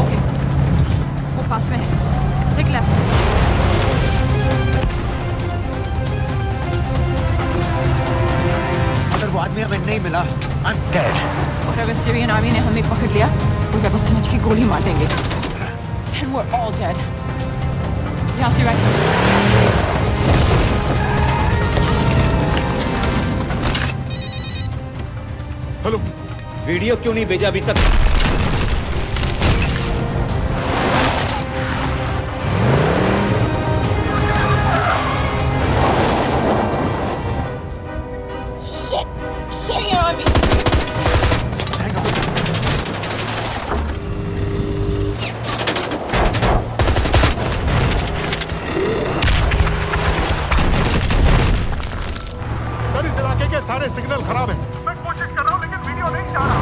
ओके, वो पास में है। Take left. अगर वो आदमी हमें नहीं मिला, I'm dead. और अगर सीरियन आर्मी ने हमें पकड़ लिया तो वे बस समझ के गोली मार देंगे। Then we're all dead. यहाँ से राइट। हेलो, वीडियो क्यों नहीं भेजा अभी तक? Syrian army. सर इस इलाके के सारे सिग्नल खराब हैं। मैं कोशिश कर रहा हूँ लेकिन वीडियो नहीं जा रहा।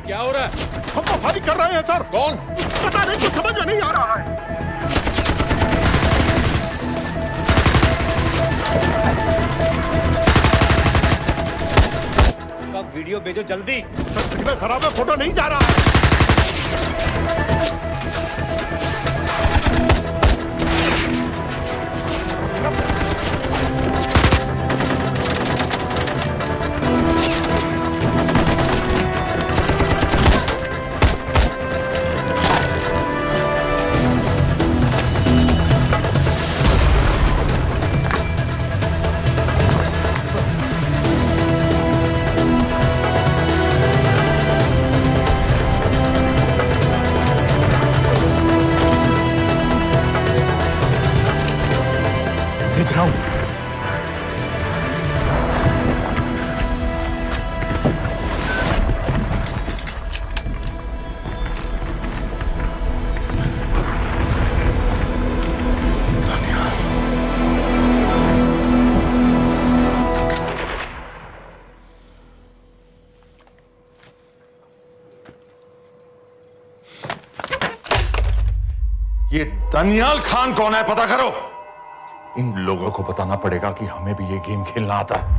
क्या हो रहा है? हम तो फायरिंग कर रहे हैं सर। कौन? पता नहीं, कुछ समझ में नहीं आ रहा है। उसका वीडियो भेजो जल्दी। सर सिग्नल खराब है, फोटो नहीं जा रहा है। भेज रहा हूं। ये दनियाल खान कौन है, पता करो। इन लोगों को बताना पड़ेगा कि हमें भी ये गेम खेलना आता है।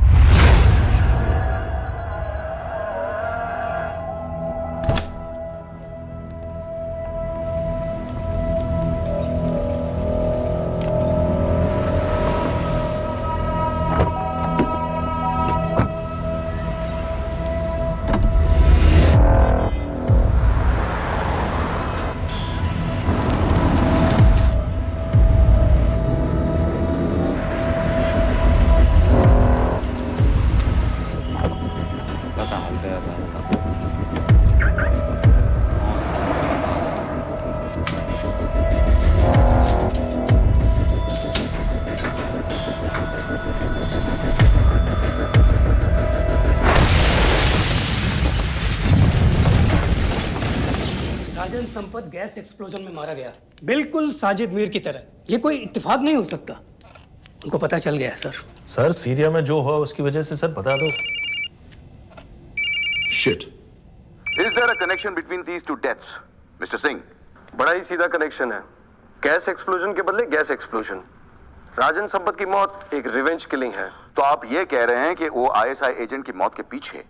राजन संपत गैस एक्सप्लोजन में मारा गया, बिल्कुल साजिद मीर की तरह। ये कोई इत्तेफाक नहीं हो सकता। उनको पता चल गया है सर। सर सीरिया में जो हुआ उसकी वजह से सर बता दो। Shit. Is there a connection between these two deaths, Mr. Singh? बड़ा ही सीधा कनेक्शन है। गैस एक्सप्लोजन के बदले गैस एक्सप्लोजन। राजन संपत की मौत एक रिवेंज किलिंग है। तो आप ये कह रहे हैं कि वो आईएसआई एजेंट की मौत के पीछे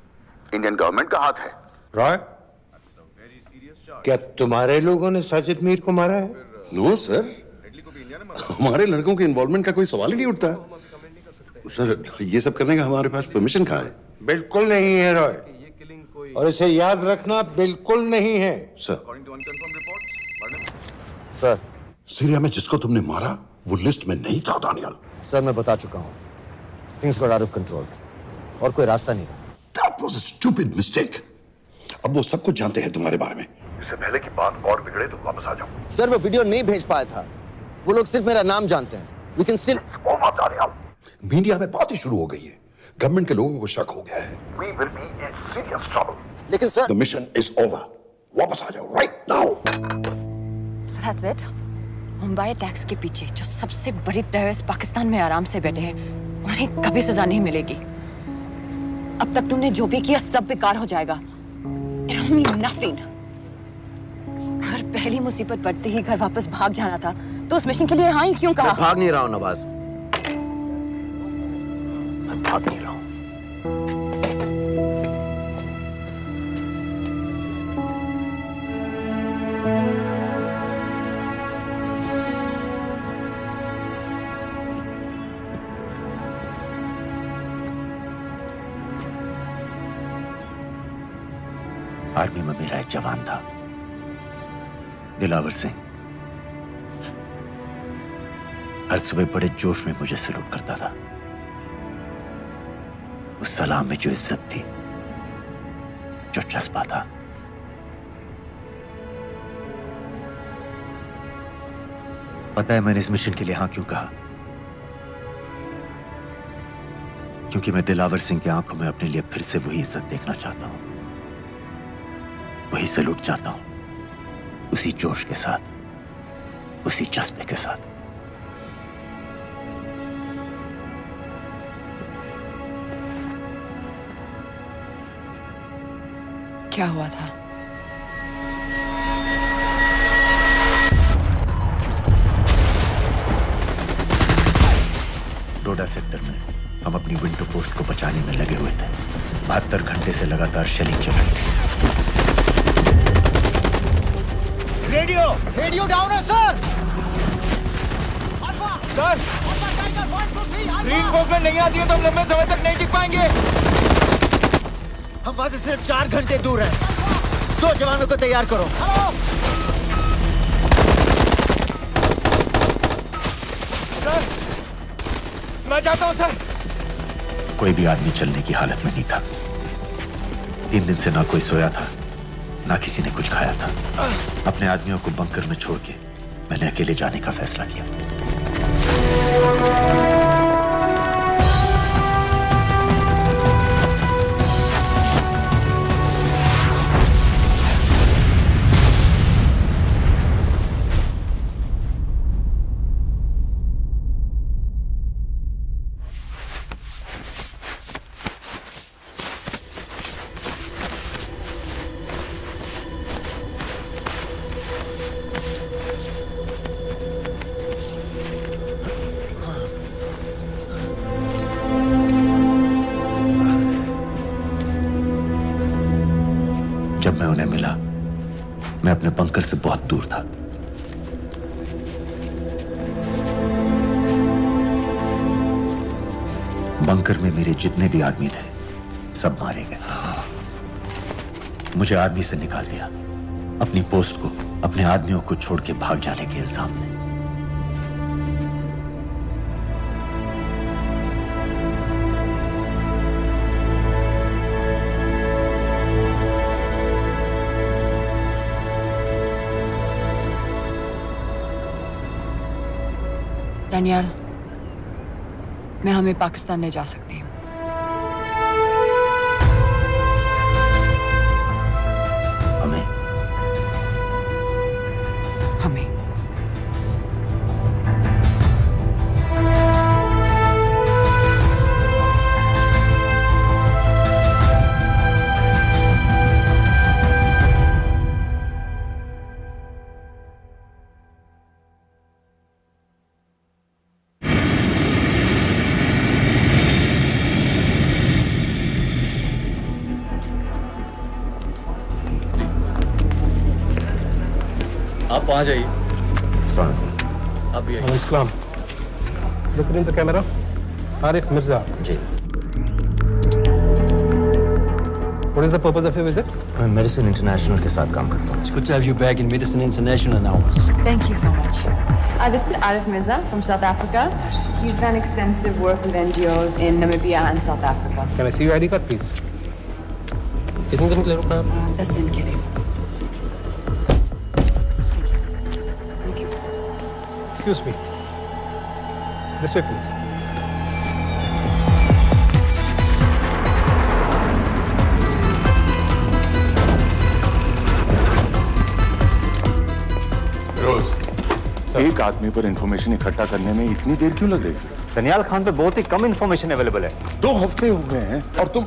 इंडियन गवर्नमेंट का हाथ है? रॉय, क्या तुम्हारे लोगों ने साजिद मीर को मारा है? नो सर, हमारे लड़कों के इन्वॉल्वमेंट का कोई सवाल ही नहीं उठता। सर, ये सब करने का हमारे पास परमिशन कहाँ है? बिल्कुल नहीं है रॉय, और इसे याद रखना बिल्कुल नहीं है। सर, सर, सीरिया में जिसको तुमने मारा वो लिस्ट में नहीं था दानियाल। सर, मैं बता चुका हूँ, things got out of control और कोई रास्ता नहीं था। That was a stupid mistake. अब वो सब कुछ जानते हैं तुम्हारे बारे में। इससे पहले की बात और बिगड़े तो वापस आ जाओ। सर, वो वीडियो नहीं भेज पाया था, वो लोग सिर्फ मेरा नाम जानते हैं। We can still... मीडिया में बात ही शुरू हो गई है, गवर्नमेंट के लोगों को शक हो गया है। We will be in serious trouble. लेकिन sir, The mission is over. वापस आ जाओ right now. So that's it. Mumbai attacks के पीछे जो सबसे बड़ी टेररिस्ट पाकिस्तान में आराम से बैठे हैं, उन्हें कभी सजा नहीं मिलेगी। अब तक तुमने जो भी किया सब बेकार हो जाएगा। It'll mean nothing. अगर पहली मुसीबत पड़ते ही घर वापस भाग जाना था, तो उस मिशन के लिए हाँ ही क्यों कहा? मैं भाग नहीं रहा हूँ नवाज, मैं भाग नहीं रहा हूँ। आर्मी में मेरा एक जवान था, दिलावर सिंह। हर सुबह बड़े जोश में मुझे सलूट करता था। उस सलाम में जो इज्जत थी, जो जज्बा था, पता है मैंने इस मिशन के लिए हाँ क्यों कहा? क्योंकि मैं दिलावर सिंह की आंखों में अपने लिए फिर से वही इज्जत देखना चाहता हूं, वही सलूट चाहता हूं, उसी जोश के साथ, उसी जज्बे के साथ। क्या हुआ था? डोडा सेक्टर में हम अपनी विंडो पोस्ट को बचाने में लगे हुए थे। 72 घंटे से लगातार शेलिंग चल रही थी। रेडियो डाउन है सर। सर, ग्रीन वॉकलैंड नहीं आती है तो हम लंबे समय तक नहीं टिक पाएंगे। हम वहां से सिर्फ 4 घंटे दूर हैं। 2 जवानों को तैयार करो। सर, मैं चाहता हूं सर। कोई भी आदमी चलने की हालत में नहीं था। 3 दिन से ना कोई सोया था, ना किसी ने कुछ खाया था। अपने आदमियों को बंकर में छोड़ के मैंने अकेले जाने का फैसला किया। जब मैं उन्हें मिला, मैं अपने बंकर से बहुत दूर था। बंकर में मेरे जितने भी आदमी थे, सब मारे गए। मुझे आर्मी से निकाल दिया, अपनी पोस्ट को, अपने आदमियों को छोड़ के भाग जाने के इल्जाम में। दानियाल, मैं हमें पाकिस्तान ले जा सकती हूँ। हमें? हमें। आप वहाँ जाइए। आप भी आइए। Islam. Look in the camera. Arif Mirza. जी। What is the purpose of your visit? मैं मेडिसिन इंटरनेशनल के साथ काम करता हूँ। It's good to have you back in Medicine International now. Thank you so much. This is Arif Mirza from South Africa. He's done extensive work with NGOs in Namibia and South Africa. Can I see your ID card, please? कितने दिन के लिए रुकना है? 10 दिन के लिए. Excuse me. This way, please. एक आदमी पर इंफॉर्मेशन इकट्ठा करने में इतनी देर क्यों लग रही है? दनियाल खान पे बहुत ही कम इंफॉर्मेशन अवेलेबल है। 2 हफ्ते हो गए हैं और तुम।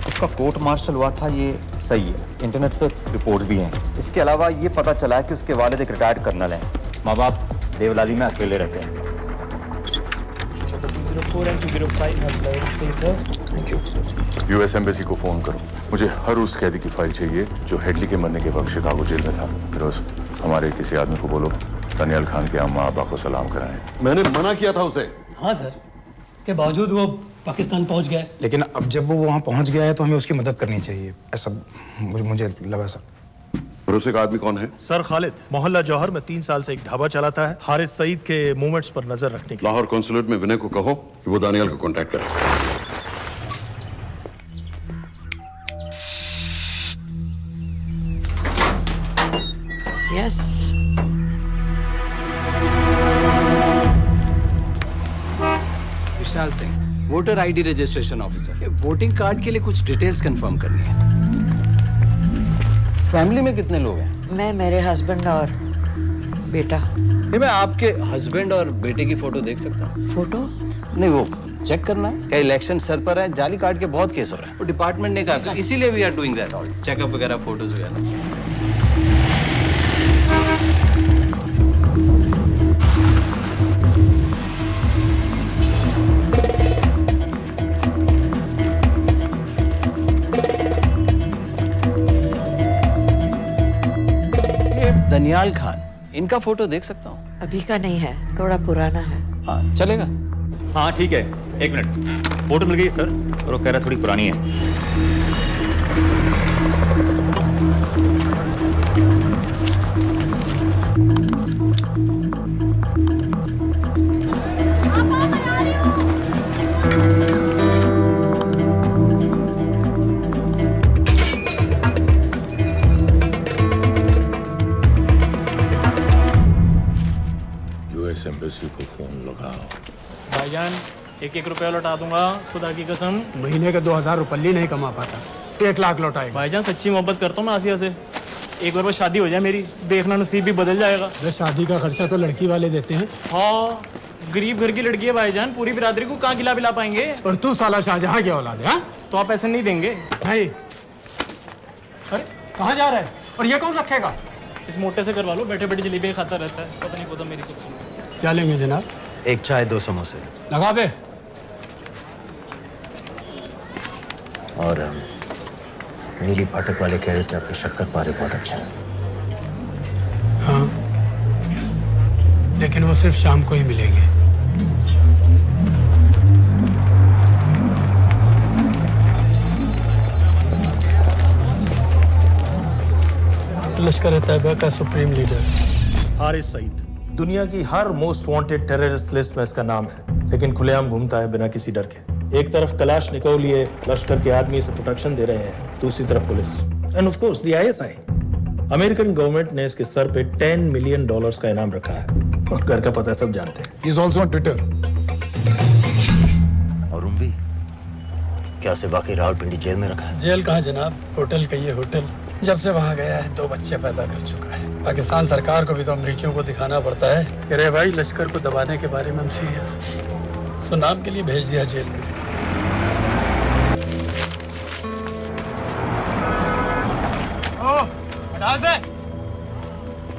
उसका कोर्ट मार्शल हुआ था, ये सही है। इंटरनेट पे रिपोर्ट भी हैं। इसके अलावा ये पता चला है कि उसके वालिद एक रिटायर्ड कर्नल हैं। माँ बाप देवलाली में अकेले रहते हैं। Thank you. यूएस एम्बेसी को फोन करो। मुझे हर उस कैदी की फाइल चाहिए जो हेडली के मरने के वक्त शिकागो जेल में था। फिरोज, हमारे किसी आदमी को बोलो दनियाल खान के अम्मा अब्बा को सलाम कराएं। मैंने मना किया था उसे। हाँ सर, इसके बावजूद वो पाकिस्तान पहुंच गया। लेकिन अब जब वो वहाँ पहुँच गया है तो हमें उसकी मदद करनी चाहिए, ऐसा मुझे लगा सर। भरोसे का आदमी कौन है? सर खालिद, मोहल्ला जौहर में 3 साल से एक ढाबा चलाता है, हारिस सईद के मूवमेंट्स पर नजर रखने के। लाहौर कॉन्सुलेट में विनय को कहो कि वो दानियाल को कांटेक्ट करे। Yes. Vishal Singh, voter ID registration officer. Voting card के लिए कुछ डिटेल्स कंफर्म करनी है। फैमिली में कितने लोग हैं? मैं, मेरे हस्बैंड और बेटा। मैं आपके हस्बैंड और बेटे की फोटो देख सकता हूँ? फोटो? नहीं, वो चेक करना है। क्या इलेक्शन सर पर है? जाली कार्ड के बहुत केस हो रहे हैं। वो डिपार्टमेंट ने कहा, इसीलिए we are doing that all, checkup वगैरह, फोटोज वगैरह। दनियाल खान, इनका फोटो देख सकता हूँ? अभी का नहीं है, थोड़ा पुराना है। हाँ, चलेगा? हाँ ठीक है, 1 मिनट। फोटो मिल गई सर, और वो कह रहा थोड़ी पुरानी है। एम्बेसी को फोन लगाओ। भाईजान, 1-1 रुपया लौटा दूंगा, खुदा की कसम। महीने के 2000 रुपये नहीं कमा पाता, 1 लाख लौटाएगा। भाईजान सच्ची मोहब्बत करता हूँ मैं आसिया से। एक बार बस शादी हो जाए मेरी, देखना नसीब भी बदल जाएगा। बस शादी का खर्चा तो लड़की वाले देते हैं। हाँ, गरीब घर की लड़की है भाईजान, पूरी बिरादरी को कहाँ खिला पिला पाएंगे। और तू साला शाहजहां की औलाद है? तो आप ऐसे नहीं देंगे? नहीं। अरे कहाँ जा रहा है? और ये कौन रखेगा? इस मोटे से करवा लो, बैठे बैठे जलेबी खाता रहता है, पता नहीं होता मेरी कुछ। क्या लेंगे जनाब? 1 चाय 2 समोसे। लगा बे। और नीली फाटक वाले कह रहे थे आपके शक्कर पारे बहुत अच्छा है। हाँ, लेकिन वो सिर्फ शाम को ही मिलेंगे। लश्कर तैयबा का सुप्रीम लीडर हारिस सईद, दुनिया की हर मोस्ट वांटेड टेररिस्ट लिस्ट में इसका नाम है, लेकिन खुलेआम घूमता है बिना किसी डर के। एक तरफ कलाशनिकोव लिए लश्कर के आदमी इसे प्रोटेक्शन दे रहे हैं, दूसरी तरफ police end of course the ISI। American government ने इसके सर पे $10 मिलियन का इनाम रखा है, और घर का पता सब जानते हैं। He is also on Twitter। और उम्वी, क्या से बाकी रावलपिंडी जेल में रखा है? जेल कहाँ जनाब, होटल का ये होटल। जब से वहाँ गया है 2 बच्चे पैदा कर चुका है। पाकिस्तान सरकार को भी तो अमरीकियों को दिखाना पड़ता है। अरे भाई, लश्कर को दबाने के बारे में हम सीरियस हैं। सो नाम के लिए भेज दिया जेल में।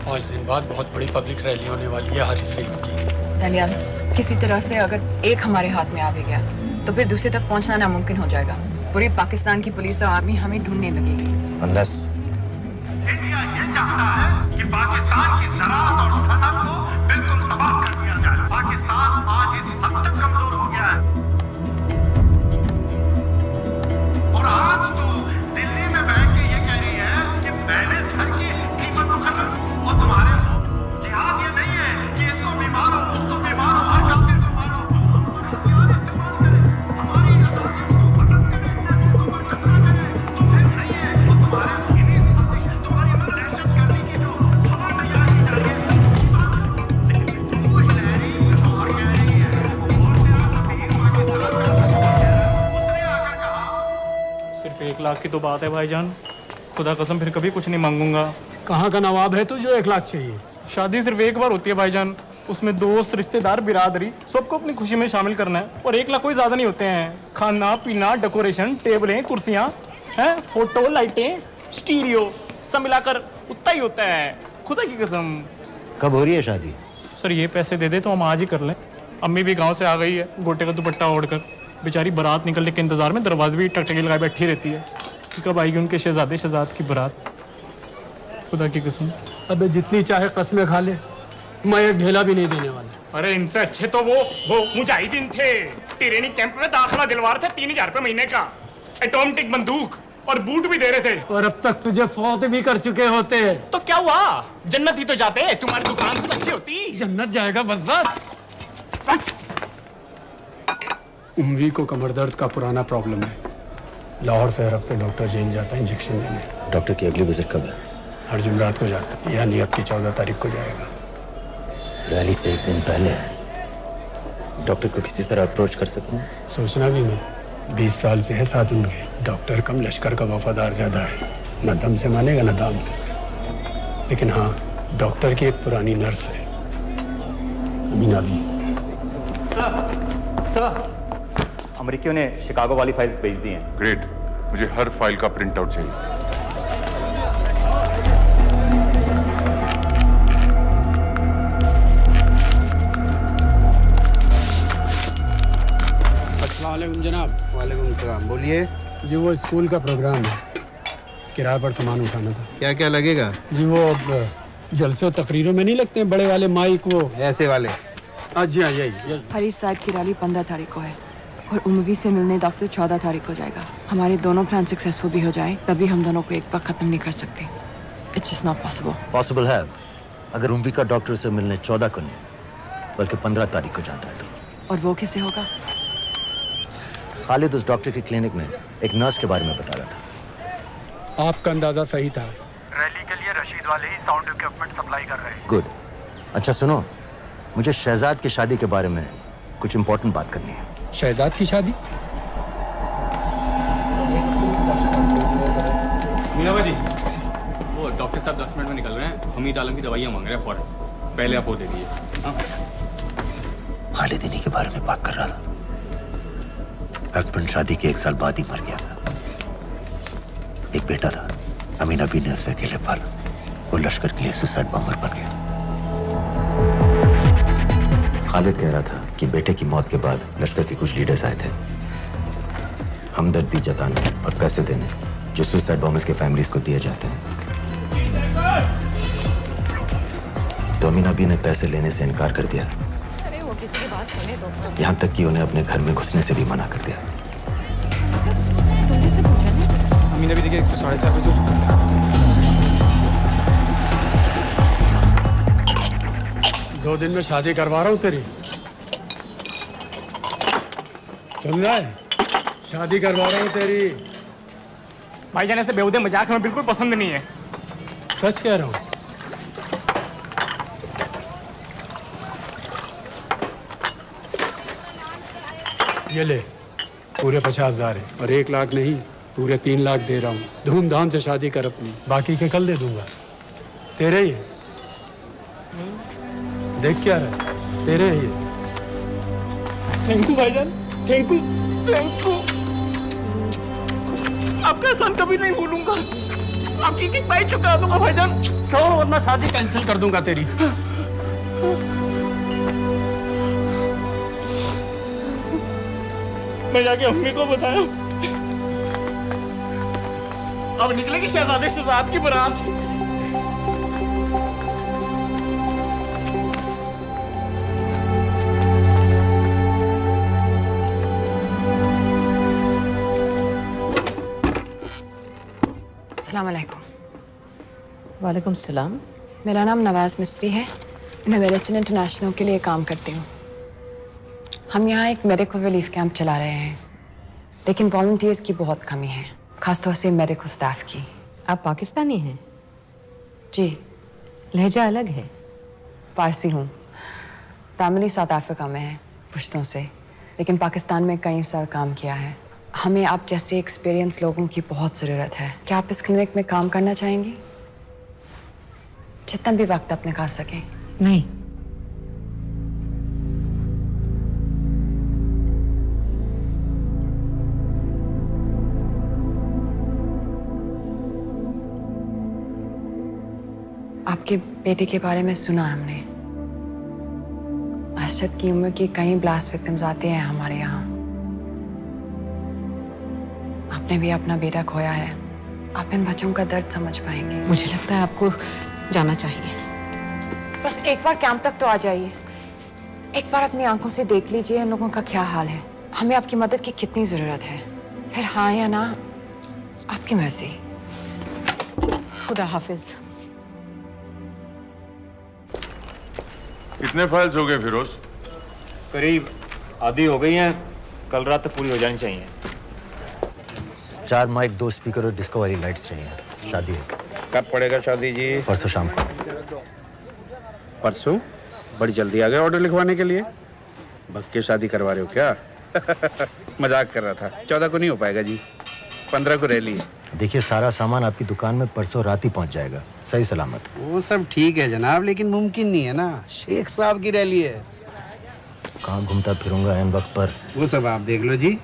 पाँच दिन बाद बहुत बड़ी पब्लिक रैली होने वाली है हारिस सईद की। दनियाल, किसी तरह से अगर एक हमारे हाथ में आ भी गया तो फिर दूसरे तक पहुंचना नामुमकिन हो जाएगा। पूरी पाकिस्तान की पुलिस और आर्मी हमें ढूंढने लगेगी। Unless इंडिया ये चाहता है कि पाकिस्तान की ज़राअत और सनअत को बिल्कुल तबाह कर दिया जाए। पाकिस्तान आज इस हद तक कमजोर हो गया है और आज तो दिल्ली में बैठ के ये कह रही है कि मैंने सर की कीमत मुकर्रर और तुम्हारे हो। जिहाद ये नहीं है कि इसको बीमार हो, उसको बीमार हो, हर काफिर को मारो। सिर्फ 1 लाख की तो बात है भाईजान, खुदा कसम फिर कभी कुछ नहीं मांगूंगा। कहाँ का नवाब है तू जो 1 लाख चाहिए? शादी सिर्फ एक बार होती है भाईजान, उसमें दोस्त रिश्तेदार बिरादरी सबको अपनी खुशी में शामिल करना है और 1 लाख कोई ज्यादा नहीं होते हैं। खाना पीना, डेकोरेशन, टेबलें, कुर्सियां हैं, फोटो, लाइटें, स्टीरियो सब मिलाकर उतना ही होता है, खुदा की कसम। कब हो रही है शादी? सर ये पैसे दे दे तो हम आज ही कर लें। अम्मी भी गांव से आ गई है गोटे का दुपट्टा ओढ़कर, बेचारी बारात निकलने के इंतजार में दरवाजे भी टकटकी लगाए बैठी रहती है कि कब आएगी उनके शहजाद की बारात, खुदा की कसम। अबे जितनी चाहे कस्में खा ले, मैं एक ढेला भी नहीं देने वाला। अरे इनसे अच्छे तो वो मुजाहिदीन थे, ट्रेनिंग कैंप में दाखिला दिलवा रहे थे 3000 रुपए महीने का, एटॉमिक बंदूक और बूट भी दे रहे थे। और अब तक तुझे फौत भी कर चुके होते। तो क्या हुआ, जन्नत ही तो जाते, तुम्हारी दुकान से अच्छी होती। जन्नत जाएगा बस। उम्वी को कमर दर्द का पुराना प्रॉब्लम है, लाहौर से हर हफ्ते डॉक्टर जेल जाता है इंजेक्शन देने। डॉक्टर की अगली विजिट कब है? हर जुमरात को जाता है, यानी अब की 14 तारीख को जाएगा। रैली से 1 दिन पहले डॉक्टर को किसी तरह अप्रोच कर सकते हैं? सोचना भी नहीं, 20 साल से है साथ उनके। डॉक्टर कम लश्कर का वफादार ज्यादा है, न दम से मानेगा न दाम से। लेकिन हाँ, डॉक्टर की एक पुरानी नर्स है, अमीना भी। सर, अमेरिकियों ने शिकागो वाली फाइल्स भेज दी हैं। ग्रेट, मुझे हर फाइल का प्रिंट आउट चाहिए। अस्सलामुअलैकुम जनाब। वालेकुम सलाम, बोलिए। जी वो स्कूल का प्रोग्राम है, किराए पर सामान उठाना था। क्या क्या लगेगा? जी वो जलसे और तकरीरों में नहीं लगते हैं बड़े वाले माइक, वो ऐसे वाले? जी हाँ, यही। हरीश साहब की रैली 15 तारीख को है और उम्वी से मिलने डॉक्टर 14 तारीख को जाएगा। हमारे दोनों प्लान सक्सेसफुल भी हो जाए तभी हम दोनों को एक बार खत्म नहीं कर सकते। It's just not possible. Possible है अगर उम्वी का डॉक्टर से मिलने 14 को नहीं बल्कि 15 तारीख को जाता है तो। और वो कैसे होगा? खालिद उस डॉक्टर की क्लिनिक में एक नर्स के बारे में बता रहा था। आपका अंदाजा सही था। रैली के लिए रशीद वाले ही साउंड इक्विपमेंट सप्लाई कर रहे हैं। गुड। अच्छा सुनो, मुझे शहजाद की शादी के बारे में कुछ इंपॉर्टेंट बात करनी है। शहजाद की शादी? मीनाबा जी, वो डॉक्टर साहब 10 मिनट में निकल रहे हैं, हमीद आलम की दवाइयाँ मांग रहे हैं फौरन, पहले आप वो दे दीजिए। खालिद इन्हीं के बारे में बात कर रहा था। हस्बैंड शादी के 1 साल बाद ही मर गया था। एक बेटा था, अमीना बी ने उसे अकेले पाला। वो लश्कर के लिए सुसाइड बॉम्बर बन गया। खालिद कह रहा था कि बेटे की मौत के बाद लश्कर के कुछ लीडर्स आए थे हमदर्दी जताने और पैसे देने जो सुसाइड बॉम्बर्स के फैमिलीज को दिए जाते हैं। तो अमीना बी ने पैसे लेने से इनकार कर दिया। अरे वो किसी की बात सुने तो। यहाँ तक कि उन्हें अपने घर में घुसने से भी मना कर दिया। अमीना भी देखिए 4:30 बजे तो 2 दिन में शादी करवा रहा हूँ तेरी, सुन रहा है? शादी करवा रहा हूँ तेरी। भाईजान ऐसे बेहुदे मजाक में बिल्कुल पसंद नहीं है। सच कह रहा हूँ। ये ले, पूरे 50,000 है और 1 लाख नहीं, पूरे 3 लाख दे रहा हूँ। धूमधाम से शादी कर अपनी, बाकी के कल दे दूंगा। तेरे ही है, देख क्या रहा, तेरे ही है। थैंक यू भाईजान, थैंक यू, थैंक यू। आपका एहसान कभी नहीं भूलूंगा। आपकी एक बाई चुका दूंगा भाईजान। छोड़ वरना शादी कैंसिल कर दूंगा तेरी। मैं जाके अम्मी को बताया। अब निकलेगी शहजादे शहजाद की बारात। अस्सलाम वालेकुम। वालेकुम सलाम। मेरा नाम नवाज मिस्त्री है। मैं मेडिसिन इंटरनेशनल के लिए काम करती हूँ। हम यहाँ एक मेडिकल रिलीफ कैंप चला रहे हैं, लेकिन वॉलंटियर्स की बहुत कमी है, खासतौर से मेडिकल स्टाफ की। आप पाकिस्तानी हैं? जी। लहजा अलग है। पारसी हूँ। फैमिली साउथ अफ्रीका में है पुश्तों से, लेकिन पाकिस्तान में कई साल काम किया है। हमें आप जैसे एक्सपीरियंस लोगों की बहुत ज़रूरत है। क्या आप इस क्लिनिक में काम करना चाहेंगी? जितना भी वक्त आप निकाल सकें। नहीं। आपके बेटे के बारे में सुना हमने। अरशद की उम्र की कई ब्लास्ट विक्टिम्स आते हैं हमारे यहाँ। आपने भी अपना बेटा खोया है। आप इन बच्चों का दर्द समझ पाएंगे। मुझे लगता है आपको जाना चाहिए। बस एक बार कैंप तक तो आ जाइए। एक बार अपनी आंखों से देख लीजिए इन लोगों का क्या हाल है। हमें आपकी मदद की कितनी जरूरत है। फिर हाँ या ना आपकी मर्जी। खुदा हाफिज। कितने फाइल्स हो गए फिरोज? करीब आधी हो गई हैं। कल रात तक पूरी हो जानी चाहिए। 4 माइक, 2 स्पीकर और डिस्को वाली लाइट्स चाहिए। शादी है। कब पड़ेगा शादी जी? परसों शाम को। परसों? बड़ी जल्दी आ गए ऑर्डर लिखवाने के लिए। भक्के शादी करवा रहे हो क्या? मजाक कर रहा था। 14 को नहीं हो पाएगा जी, 15 को रैली है। देखिए, सारा सामान आपकी दुकान में परसों रात ही पहुंच जाएगा, सही सलामत। वो सब ठीक है जनाब, लेकिन मुमकिन नहीं है ना। शेख साहब की रैली है। कहाँ घूमता फिरूंगा इन वक्त पर? वो सब आप देख लो जी।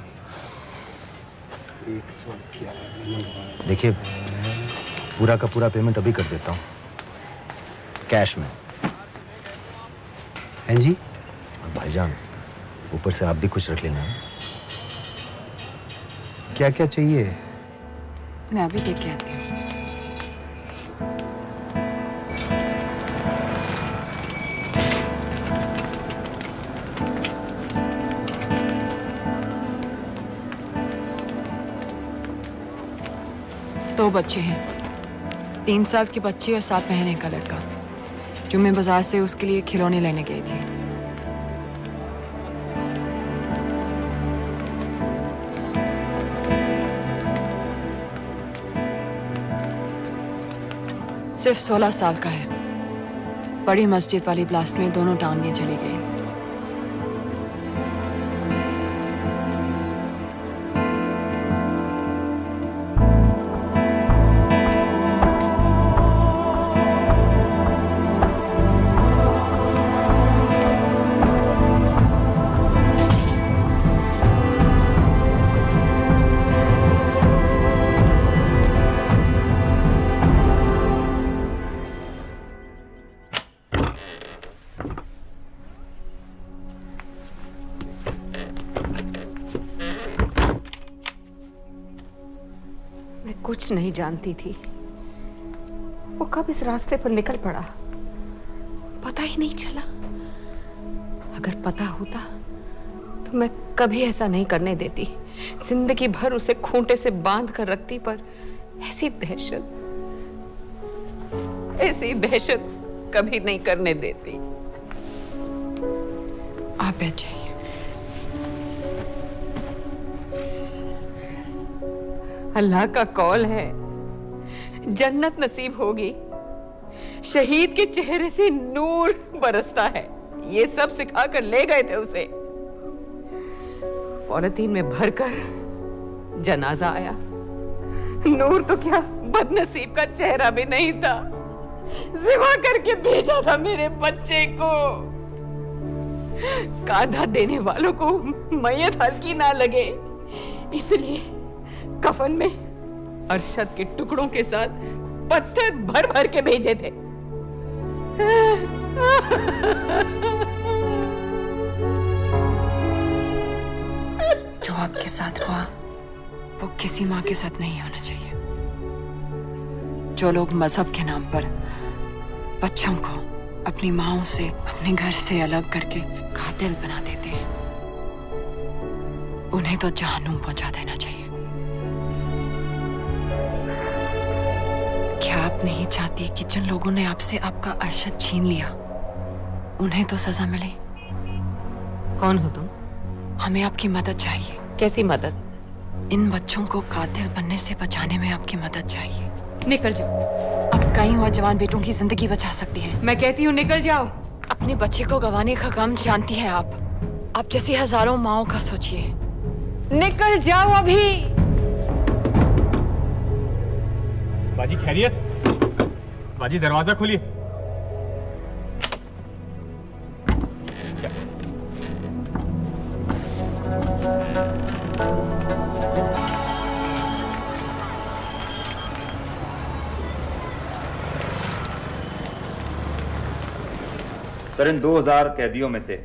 देखिए, पूरा का पूरा पेमेंट अभी कर देता हूँ, कैश में। हैं जी? और भाईजान, ऊपर से आप भी कुछ रख लेना। क्या क्या चाहिए? मैं अभी देख के आती हूँ। दो बच्चे हैं, 3 साल की बच्ची और 7 महीने का लड़का, जो मैं बाजार से उसके लिए खिलौने लेने गई थी। सिर्फ 16 साल का है। बड़ी मस्जिद वाली ब्लास्ट में दोनों टांगें चली गई। कुछ नहीं जानती थी, वो कब इस रास्ते पर निकल पड़ा पता ही नहीं चला। अगर पता होता तो मैं कभी ऐसा नहीं करने देती। जिंदगी भर उसे खूंटे से बांध कर रखती, पर ऐसी दहशत कभी नहीं करने देती। आप बैठ जाइए। अल्लाह का कौल है, जन्नत नसीब होगी। शहीद के चेहरे से नूर बरसता है। ये सब सिखा कर ले गए थे उसे। पॉलिथीन में भरकर जनाजा आया। नूर तो क्या, बदनसीब का चेहरा भी नहीं था। जिवा करके भेजा था मेरे बच्चे को। कांधा देने वालों को मैयत हल्की ना लगे, इसलिए कफन में अरशद के टुकड़ों के साथ पत्थर भर भर के भेजे थे। जो आपके साथ हुआ वो किसी माँ के साथ नहीं होना चाहिए। जो लोग मजहब के नाम पर बच्चों को अपनी माँओं से, अपने घर से अलग करके कातिल बना देते हैं, उन्हें तो जहन्नुम पहुंचा देना चाहिए। क्या आप नहीं चाहती कि जिन लोगों ने आपसे आपका अरशद छीन लिया उन्हें तो सजा मिले? कौन हो तुम? हमें आपकी मदद चाहिए। कैसी मदद? इन बच्चों को कातिल बनने से बचाने में आपकी मदद चाहिए। निकल जाओ। आप कई हुआ जवान बेटों की जिंदगी बचा सकती हैं। मैं कहती हूँ निकल जाओ। अपने बच्चे को गंवाने का गम जानती हैं आप जैसी हजारों माओं का सोचिए। निकल जाओ अभी। बाजी खैरियत? बाजी दरवाजा खोलिए। सर, इन 2000 कैदियों में से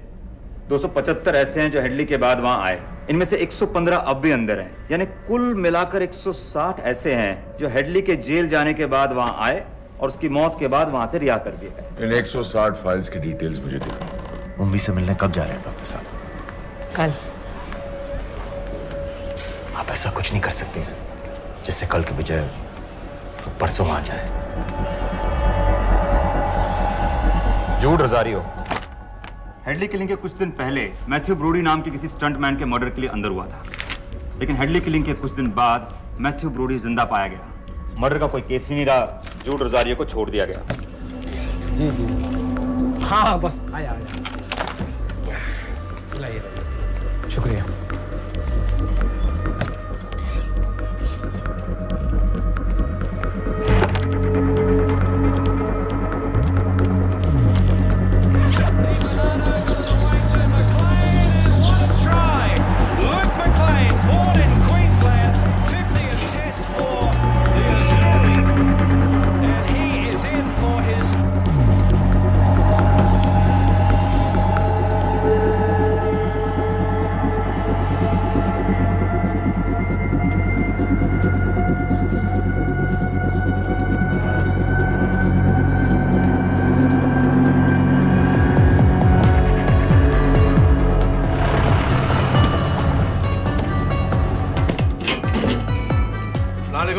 275 ऐसे हैं जो हेडली के बाद वहां आए। इनमें से 115 अब भी अंदर हैं, यानी कुल मिलाकर 160 ऐसे हैं जो हेडली के जेल जाने के बाद वहां आए और उसकी मौत के बाद वहां से रिहा कर दिए गए। इन 160 फाइल्स की डिटेल्स मुझे दिखाओ। उम्मी से मिलने कब जा रहे हैं डॉक्टर साहब? कल। आप ऐसा कुछ नहीं कर सकते हैं जिससे कल के बजाय वो परसों आ जाए। झूठ हजारियो। हेडली किलिंग के कुछ दिन पहले मैथ्यू ब्रोडी नाम के किसी स्टंटमैन के मर्डर के लिए अंदर हुआ था, लेकिन हेडली किलिंग के कुछ दिन बाद मैथ्यू ब्रोडी जिंदा पाया गया। मर्डर का कोई केस ही नहीं रहा, झूठ हजारियो को छोड़ दिया गया। जी जी हाँ बस आया लाइए। शुक्रिया।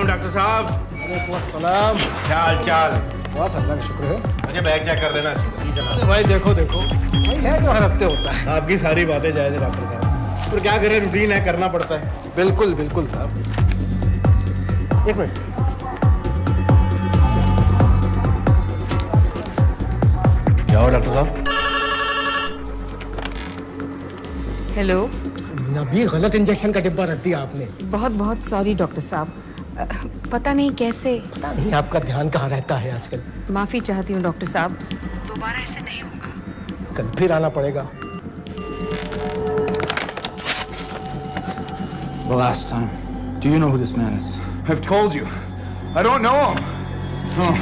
डॉक्टर साहब। सलाम। क्या हाल चाल? बस अल्लाह का शुक्र है। मुझे बैग चेक कर देना। अरे भाई देखो भाई है जो हर हफ्ते होता है। आपकी सारी बातें जायज है डॉक्टर साहब, पर क्या करें, रूटीन है, करना पड़ता है। बिल्कुल बिल्कुल साहब। एक मिनट। क्या हो डॉक्टर साहब? हेलो। नबी गलत इंजेक्शन का डिब्बा रख दिया आपने। बहुत बहुत सॉरी डॉक्टर साहब, पता नहीं कैसे। पता नहीं आपका ध्यान कहाँ रहता है आजकल। माफी चाहती हूँ डॉक्टर साहब, दोबारा ऐसे नहीं होगा। कल फिर आना पड़ेगा। The last time. Do you know who this man is? I've told you. I don't know him.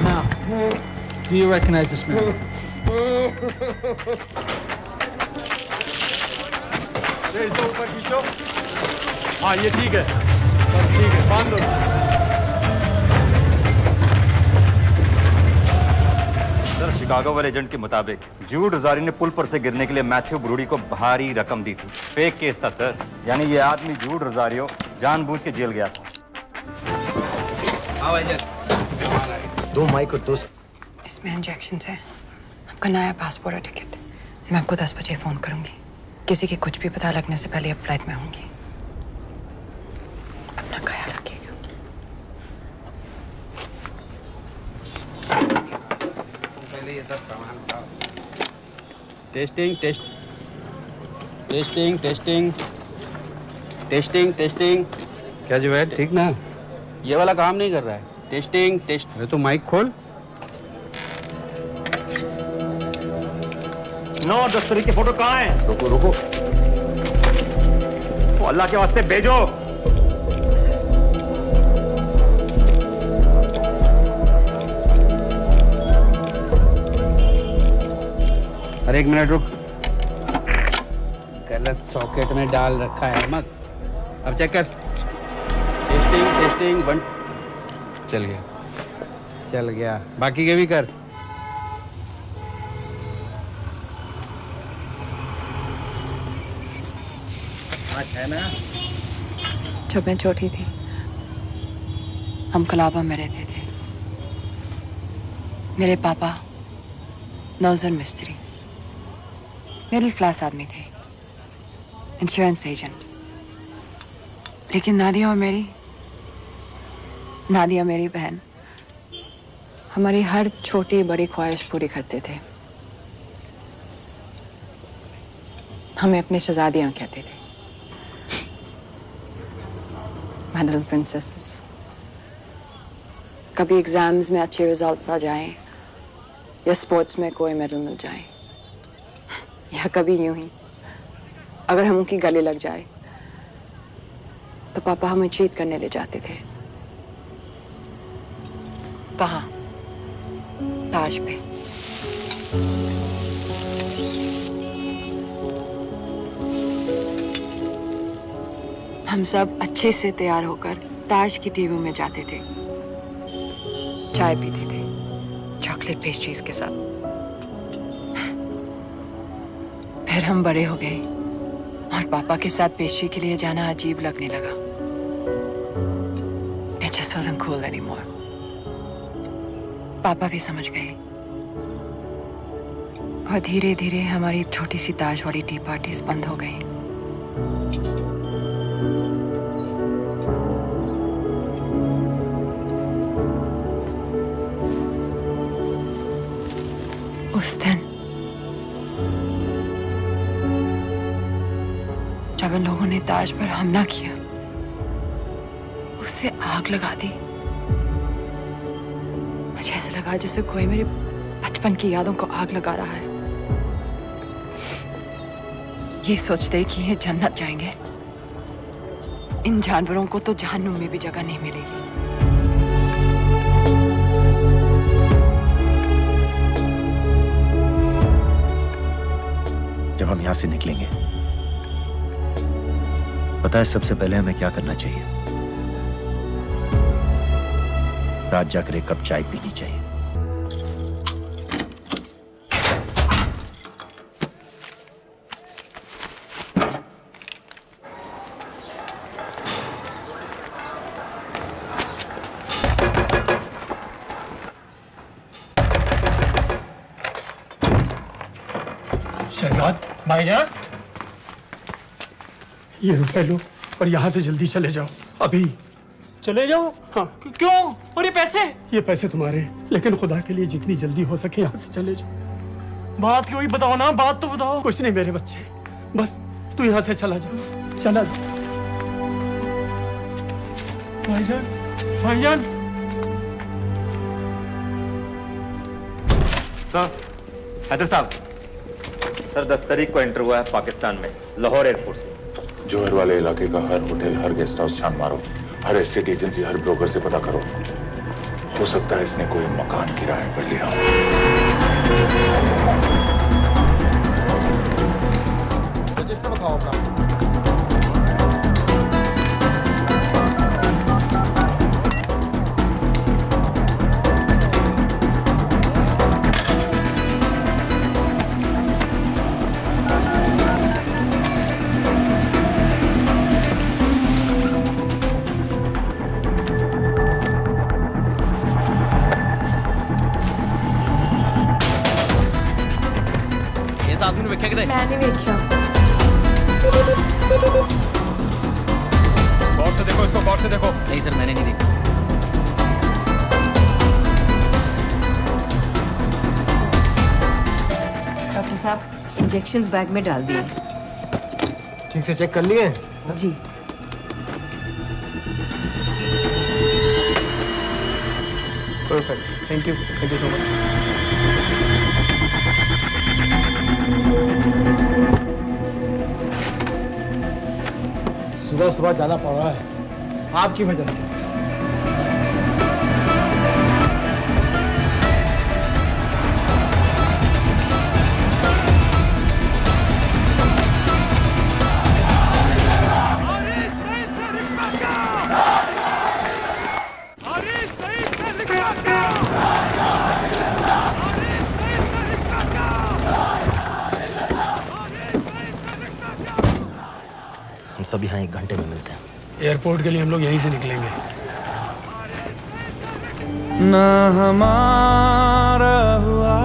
Now, do you recognize this man? ऊपर खींचो। हाँ ये ठीक है, बस ठीक है, बांध दो। सर, शिकागो वाले एजेंट के मुताबिक जूड रजारी ने पुल पर से गिरने के लिए मैथ्यू ब्रूडी को भारी रकम दी थी। फेक केस था सर, यानी ये आदमी जूड रजारियो जानबूझ के जेल गया था। दो माइक और दो। इसमें इंजेक्शन है, आपका नया पासपोर्ट और टिकट। मैं आपको 10 बजे फोन करूंगी। किसी की कुछ भी पता लगने से पहले अब फ्लाइट में होंगी। अपना ख्याल रखिएगा। पहले ये सब सामान उठाओ। Testing testing. क्या जुवैद, ठीक ना? ये वाला काम नहीं कर रहा है। टेस्टिंग। अरे तो माइक खोल। नो, दस्तरी के फोटो कहाँ हैं? रुको। वो अल्लाह के वास्ते भेजो। अरे एक मिनट रुक, गलत सॉकेट में डाल रखा है मत। अब चेक कर। टेस्टिंग 1। चल गया। बाकी के भी कर। है ना? जब मैं छोटी थी हम कलाबा में रहते थे। मेरे पापा नौजर मिस्त्री, मिडिल क्लास आदमी थे, इंश्योरेंस एजेंट। लेकिन नादिया मेरी बहन हमारी हर छोटी बड़ी ख्वाहिश पूरी करते थे। हमें अपनी शहजादियां कहते थे, My little princesses। कभी एग्जाम्स में अच्छे रिजल्ट्स आ जाएं या स्पोर्ट्स में कोई मेडल मिल जाए, या कभी यूं ही अगर हम उनकी गले लग जाए तो पापा हमें चीट करने ले जाते थे। कहाँ? ताज पे। हम सब अच्छे से तैयार होकर ताज की टीवी में जाते थे, चाय पीते थे चॉकलेट पेस्ट्रीज के साथ। फिर हम बड़े हो गए और पापा के साथ पेस्ट्री के लिए जाना अजीब लगने लगा। It just wasn't cool anymore। पापा भी समझ गए और धीरे धीरे हमारी छोटी सी ताज वाली टी पार्टीज बंद हो गई। उस दिन जब इन लोगों ने ताज पर हमला किया, उसे आग लगा दी। मुझे ऐसा लगा जैसे कोई मेरे बचपन की यादों को आग लगा रहा है। ये सोचते कि ये जन्नत जाएंगे, इन जानवरों को तो जहन्नुम में भी जगह नहीं मिलेगी। जब हम यहां से निकलेंगे, पता है सबसे पहले हमें क्या करना चाहिए? रात जाकर एक कप चाय पीनी चाहिए। शहजाद भाईजान, ये रुपए लो और यहाँ से जल्दी चले जाओ। अभी चले जाओ? हाँ। क्यों? और ये पैसे? ये पैसे तुम्हारे, लेकिन खुदा के लिए जितनी जल्दी हो सके यहाँ से चले जाओ। बात क्यों ही बताओ ना, बात तो बताओ। कुछ नहीं मेरे बच्चे, बस तू यहाँ से चला जा, चला जा। भाईजान, भाईजान। सर, हैदर साहब, सर 10 तारीख को एंटर हुआ है पाकिस्तान में, लाहौर एयरपोर्ट से। जोहर वाले इलाके का हर होटल, हर गेस्ट हाउस छान मारो, हर एस्टेट एजेंसी, हर ब्रोकर से पता करो। हो सकता है इसने कोई मकान किराए पर लिया हो। रजिस्टर बताओ का। मैंने देखा। गौर से देखो इसको, गौर से देखो। नहीं सर, मैंने नहीं देखा। डॉक्टर साहब, इंजेक्शंस बैग में डाल दिए। ठीक से चेक कर लिए? जी। Perfect, thank you so much. सुबह सुबह जाना पड़ रहा है आपकी वजह से। हम सब यहाँ 1 घंटे में मिलते हैं। एयरपोर्ट के लिए हम लोग यहीं से निकलेंगे। ना हमारा हुआ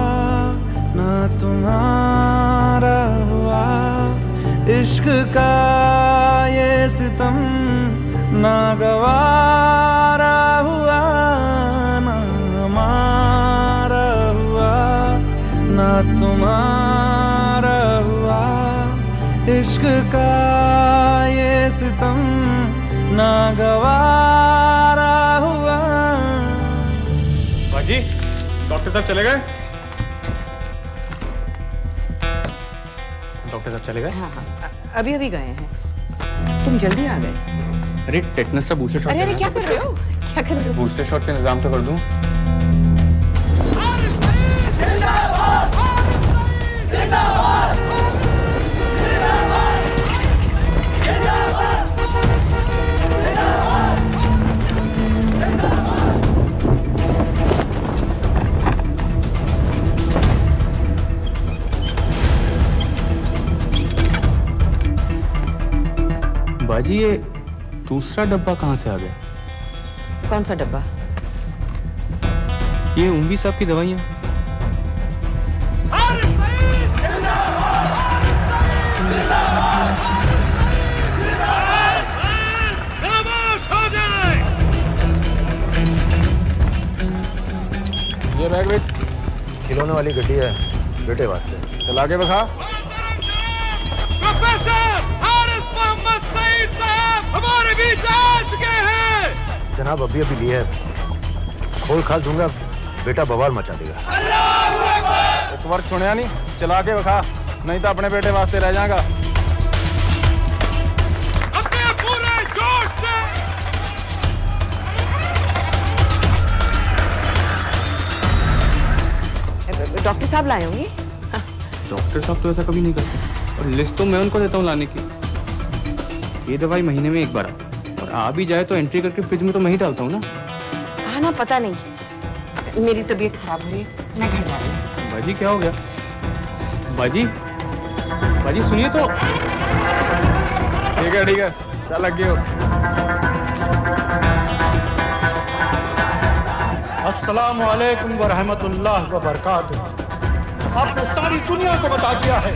ना तुम्हारा हुआ, इश्क का ये सितम ना गवारा हुआ, ना हमारा हुआ ना तुम्हारा हुआ, इश्क का ये सितम ना गवारा हुआ। बाजी, डॉक्टर साहब चले गए? डॉक्टर साहब चले गए? हाँ, अभी अभी गए हैं। तुम जल्दी आ गए। अरे टेटनस का बूस्टर शॉट। अरे क्या कर रहे हो? क्या कर रहे हो? बूस्टर शॉट का इंतजाम तो कर दूं। बाजी, ये दूसरा डब्बा कहाँ से आ गया? कौन सा डब्बा? ये उंगी साहब की दवाइयाँ। खामोश हो जाए। ये बैग बेच। खिलौने वाली गड्डी है बेटे वास्ते। चला के बखा। प्रोफेसर हारिस मोहम्मद सईद साहब हमारे बीच आ चुके हैं। जनाब अभी अभी लिए है, खोल खाल दूंगा बेटा बवाल मचा देगा। एक बार सुनिया नहीं, चला के बखा, नहीं तो अपने बेटे वास्ते रह जाएगा। अपने पूरे जोश से। डॉक्टर साहब लाए होंगे। डॉक्टर साहब तो ऐसा कभी नहीं करते, और लिस्ट तो मैं उनको देता हूँ लाने की। ये दवाई महीने में एक बार आती है, और आ भी जाए तो एंट्री करके फ्रिज में तो मैं ही डालता हूँ ना। हाँ ना, पता नहीं, मेरी तबीयत खराब हो रही है, मैं घर जा रही हूँ। बाजी क्या हो गया? बाजी, बाजी सुनिए तो। ठीक है, चल लग गए। अस्सलामु अलैकुम व रहमतुल्लाह व बरकातुहू। आपने सारी दुनिया को बता दिया है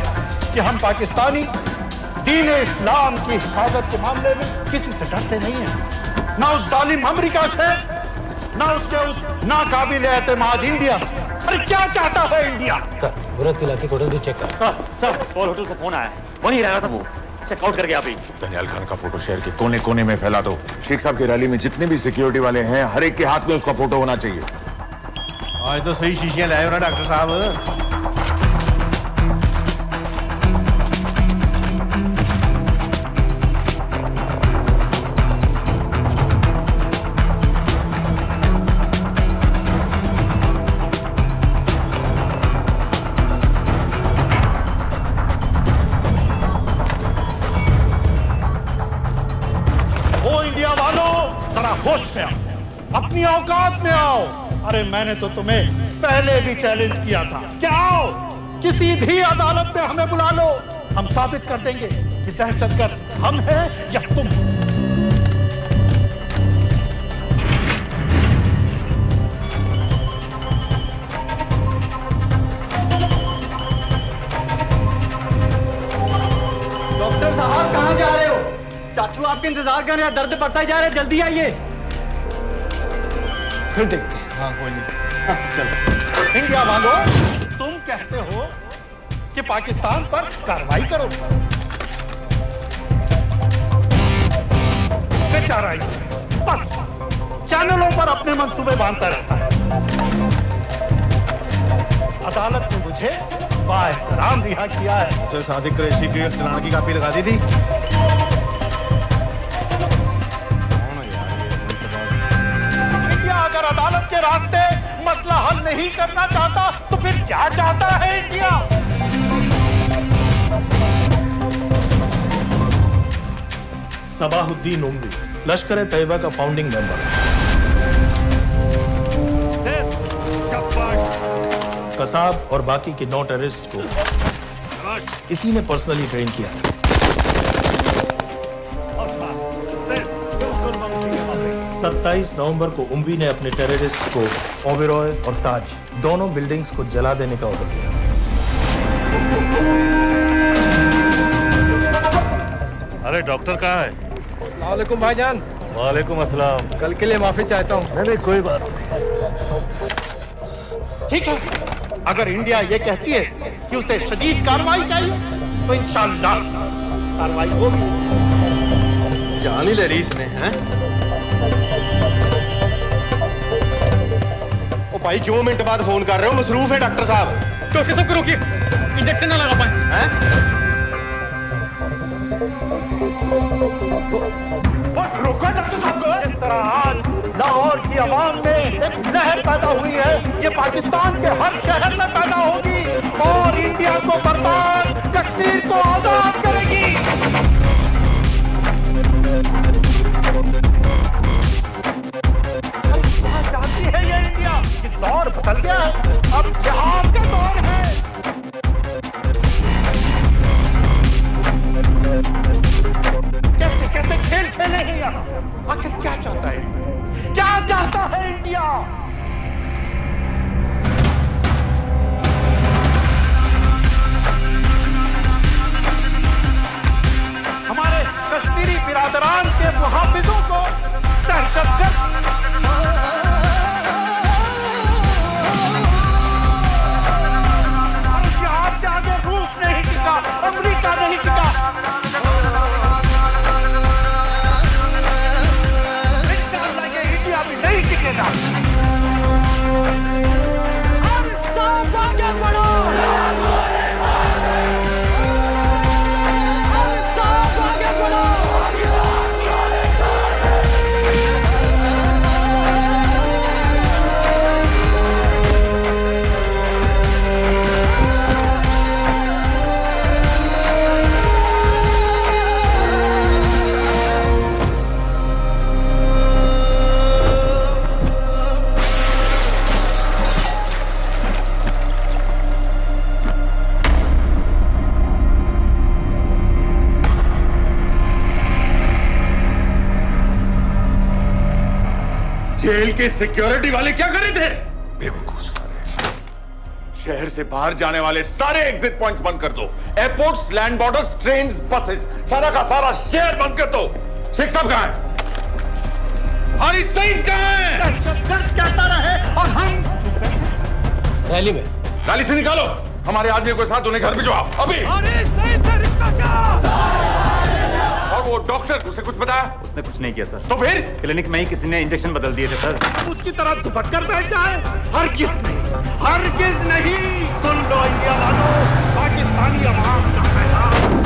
कि हम पाकिस्तानी दीन इस्लाम की हिफाजत के मामले में किसी से डरते नहीं हैं, ना उस जालिम अमेरिका से, ना उसके उस नाकाबिल एतमाद इंडिया से। अरे क्या चाहता है इंडिया? सर, मुराद के इलाके को होटल चेक कर। सर, और होटल से फोन आया, वहीं रह रहा था वो, चेकआउट करके अभी। दनियाल खान का फोटो शहर के कोने कोने में फैला दो। शेख साहब की रैली में जितने भी सिक्योरिटी वाले हैं, हर एक के हाथ में उसका फोटो होना चाहिए। आज तो सही शीशियां लाए हो ना डॉक्टर साहब। होश में आओ, अपनी औकात में आओ। अरे मैंने तो तुम्हें पहले भी चैलेंज किया था। क्या आओ, किसी भी अदालत में हमें बुला लो, हम साबित कर देंगे कि दहशतगर्द हम हैं या तुम। डॉक्टर साहब कहाँ जा रहे हो? चाचू आपके इंतजार कर रहे हैं, दर्द बढ़ता जा रहा है, जल्दी आइए। फिर देखते हैं। हाँ कोई नहीं, चलो। इंडिया वालों, तुम कहते हो कि पाकिस्तान पर कार्रवाई करो, बेचारा बस चैनलों पर अपने मंसूबे बांधता रहता है। अदालत ने मुझे बाएहतराम रिहा किया है। जो सादिक कुरैशी की चलान की कापी लगा दी थी। अगर अदालत के रास्ते मसला हल नहीं करना चाहता तो फिर क्या चाहता है इंडिया? सबाहुद्दीन उम्वी, लश्कर तैयबा का फाउंडिंग मेंबर। कसाब और बाकी के 9 टेररिस्ट को इसी ने पर्सनली ट्रेन किया था। 27 नवंबर को उम्वी ने अपने टेररिस्ट को ओबेरॉय और ताज दोनों बिल्डिंग्स को जला देने का ऑर्डर दिया। अरे डॉक्टर कहाँ है? वालेकुम भाईजान। वालेकुम अस्सलाम। कल के लिए माफी चाहता हूँ। नहीं कोई बात ठीक है, अगर इंडिया ये कहती है कि उसे शदीद कार्रवाई चाहिए तो इंशाअल्लाह कार्रवाई होगी। जान ही ले ली इसने, हैं? ओ भाई 2 मिनट बाद फोन कर रहे हो, मसरूफ है डॉक्टर साहब। डॉक्टर साहब को रोकिए, इंजेक्शन ना लगा पाए। हैं? रोका डॉक्टर साहब को। इस तरह आज लाहौर की आवाम में एक लहर पैदा हुई है, ये पाकिस्तान के हर शहर में पैदा होगी और इंडिया को बर्बाद, कश्मीर को आजाद करेगी। जानती है ये इंडिया कि दौर बदल गया है, अब जिहाद का दौर है। कैसे कैसे खेल खेले हैं यहाँ। आखिर क्या चाहता है इंडिया? क्या चाहता है इंडिया? हमारे कश्मीरी बिरादरान के मुहाफिजों को दहशतगर्द और जिहाद के आगे रूस नहीं टिका, अमेरिका नहीं टिका। नहीं टिकेगा। और सब आगे बढ़ो। और सब आगे बढ़ो। जेल के सिक्योरिटी वाले क्या कर रहे थे? बेवकूफ सारे। शहर से बाहर जाने वाले सारे एग्जिट पॉइंट्स बंद कर दो। Airports, land borders, trains, buses, सारा का सारा शहर बंद कर दो। शेख साहब कहां है? हारिस सईद कहां है? दहशतगर्द कहता रहे और हम रैली में। रैली से निकालो हमारे आदमियों के साथ, उन्हें घर भिजवाओ अभी। हारिस सईद से रिश्ता क्या? और वो डॉक्टर, उसे कुछ बताया? उसने कुछ नहीं किया सर। तो फिर क्लिनिक में ही किसी ने इंजेक्शन बदल दिए थे सर। उसकी तरह दुपट कर बैठ जाए? हरगिज नहीं, हरगिज नहीं। सुन लो इंडिया वालों, पाकिस्तानी अवाम का पैगाम।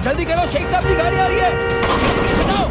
जल्दी करो, शेख साहब की गाड़ी आ रही है। हटाओ।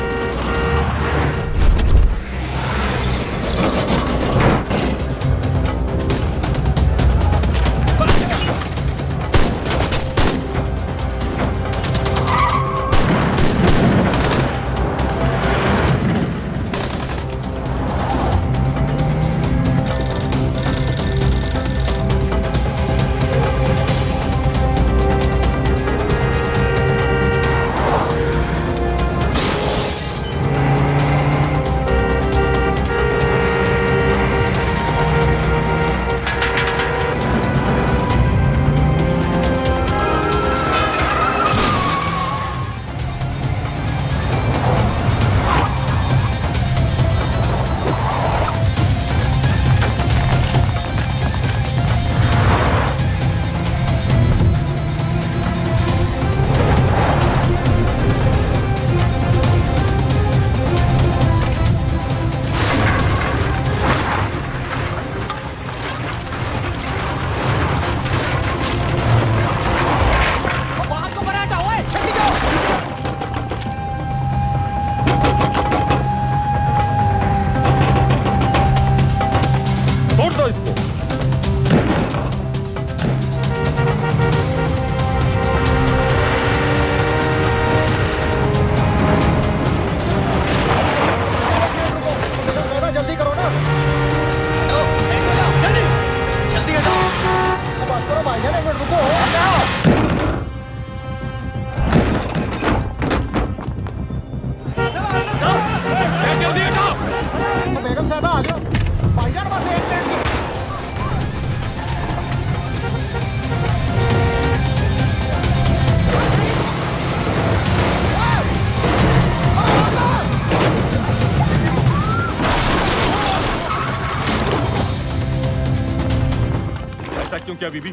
किया बीबी?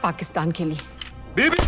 पाकिस्तान के लिए। बीबी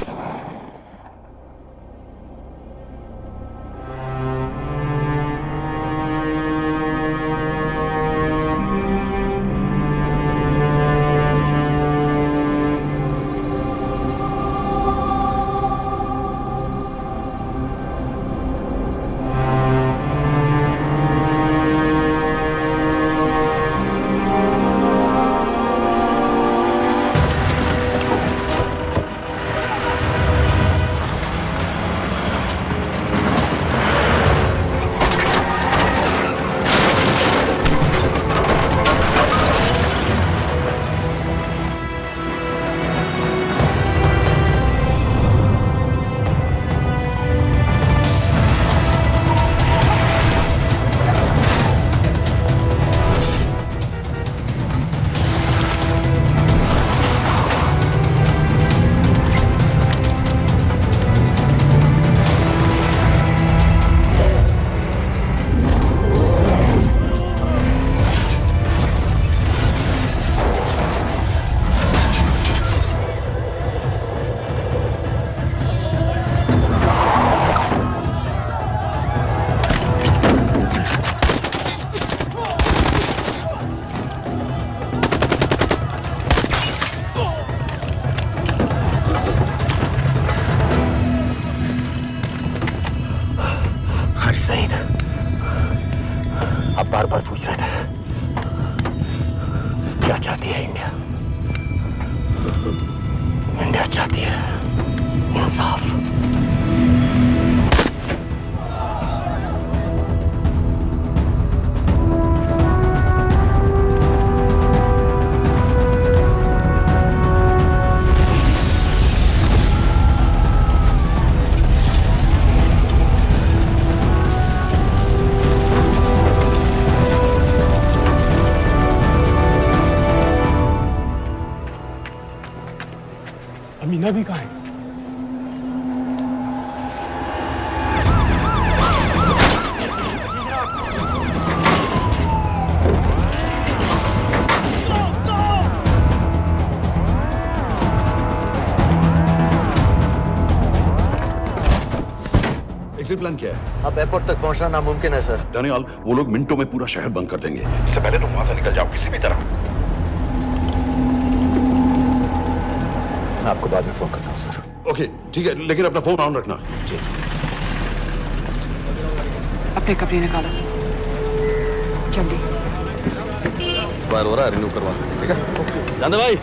सईद, आप बार बार पूछ रहे थे क्या चाहती है इंडिया? इंडिया चाहती है इंसाफ। अमीना भी कहाँ है? एग्जिट प्लान क्या है? अब एयरपोर्ट तक पहुंचना नामुमकिन है सर। दानियाल, वो लोग मिनटों में पूरा शहर बंद कर देंगे। इससे पहले तुम वहां से निकल जाओ किसी भी तरह। मैं आपको बाद में फोन करता हूँ सर। ओके ठीक है, लेकिन अपना फोन ऑन रखना। जी। अपने कपड़े निकालो जल्दी। एक्सपायर हो रहा है, रिन्यू करवा लो। ठीक है जानदे भाई।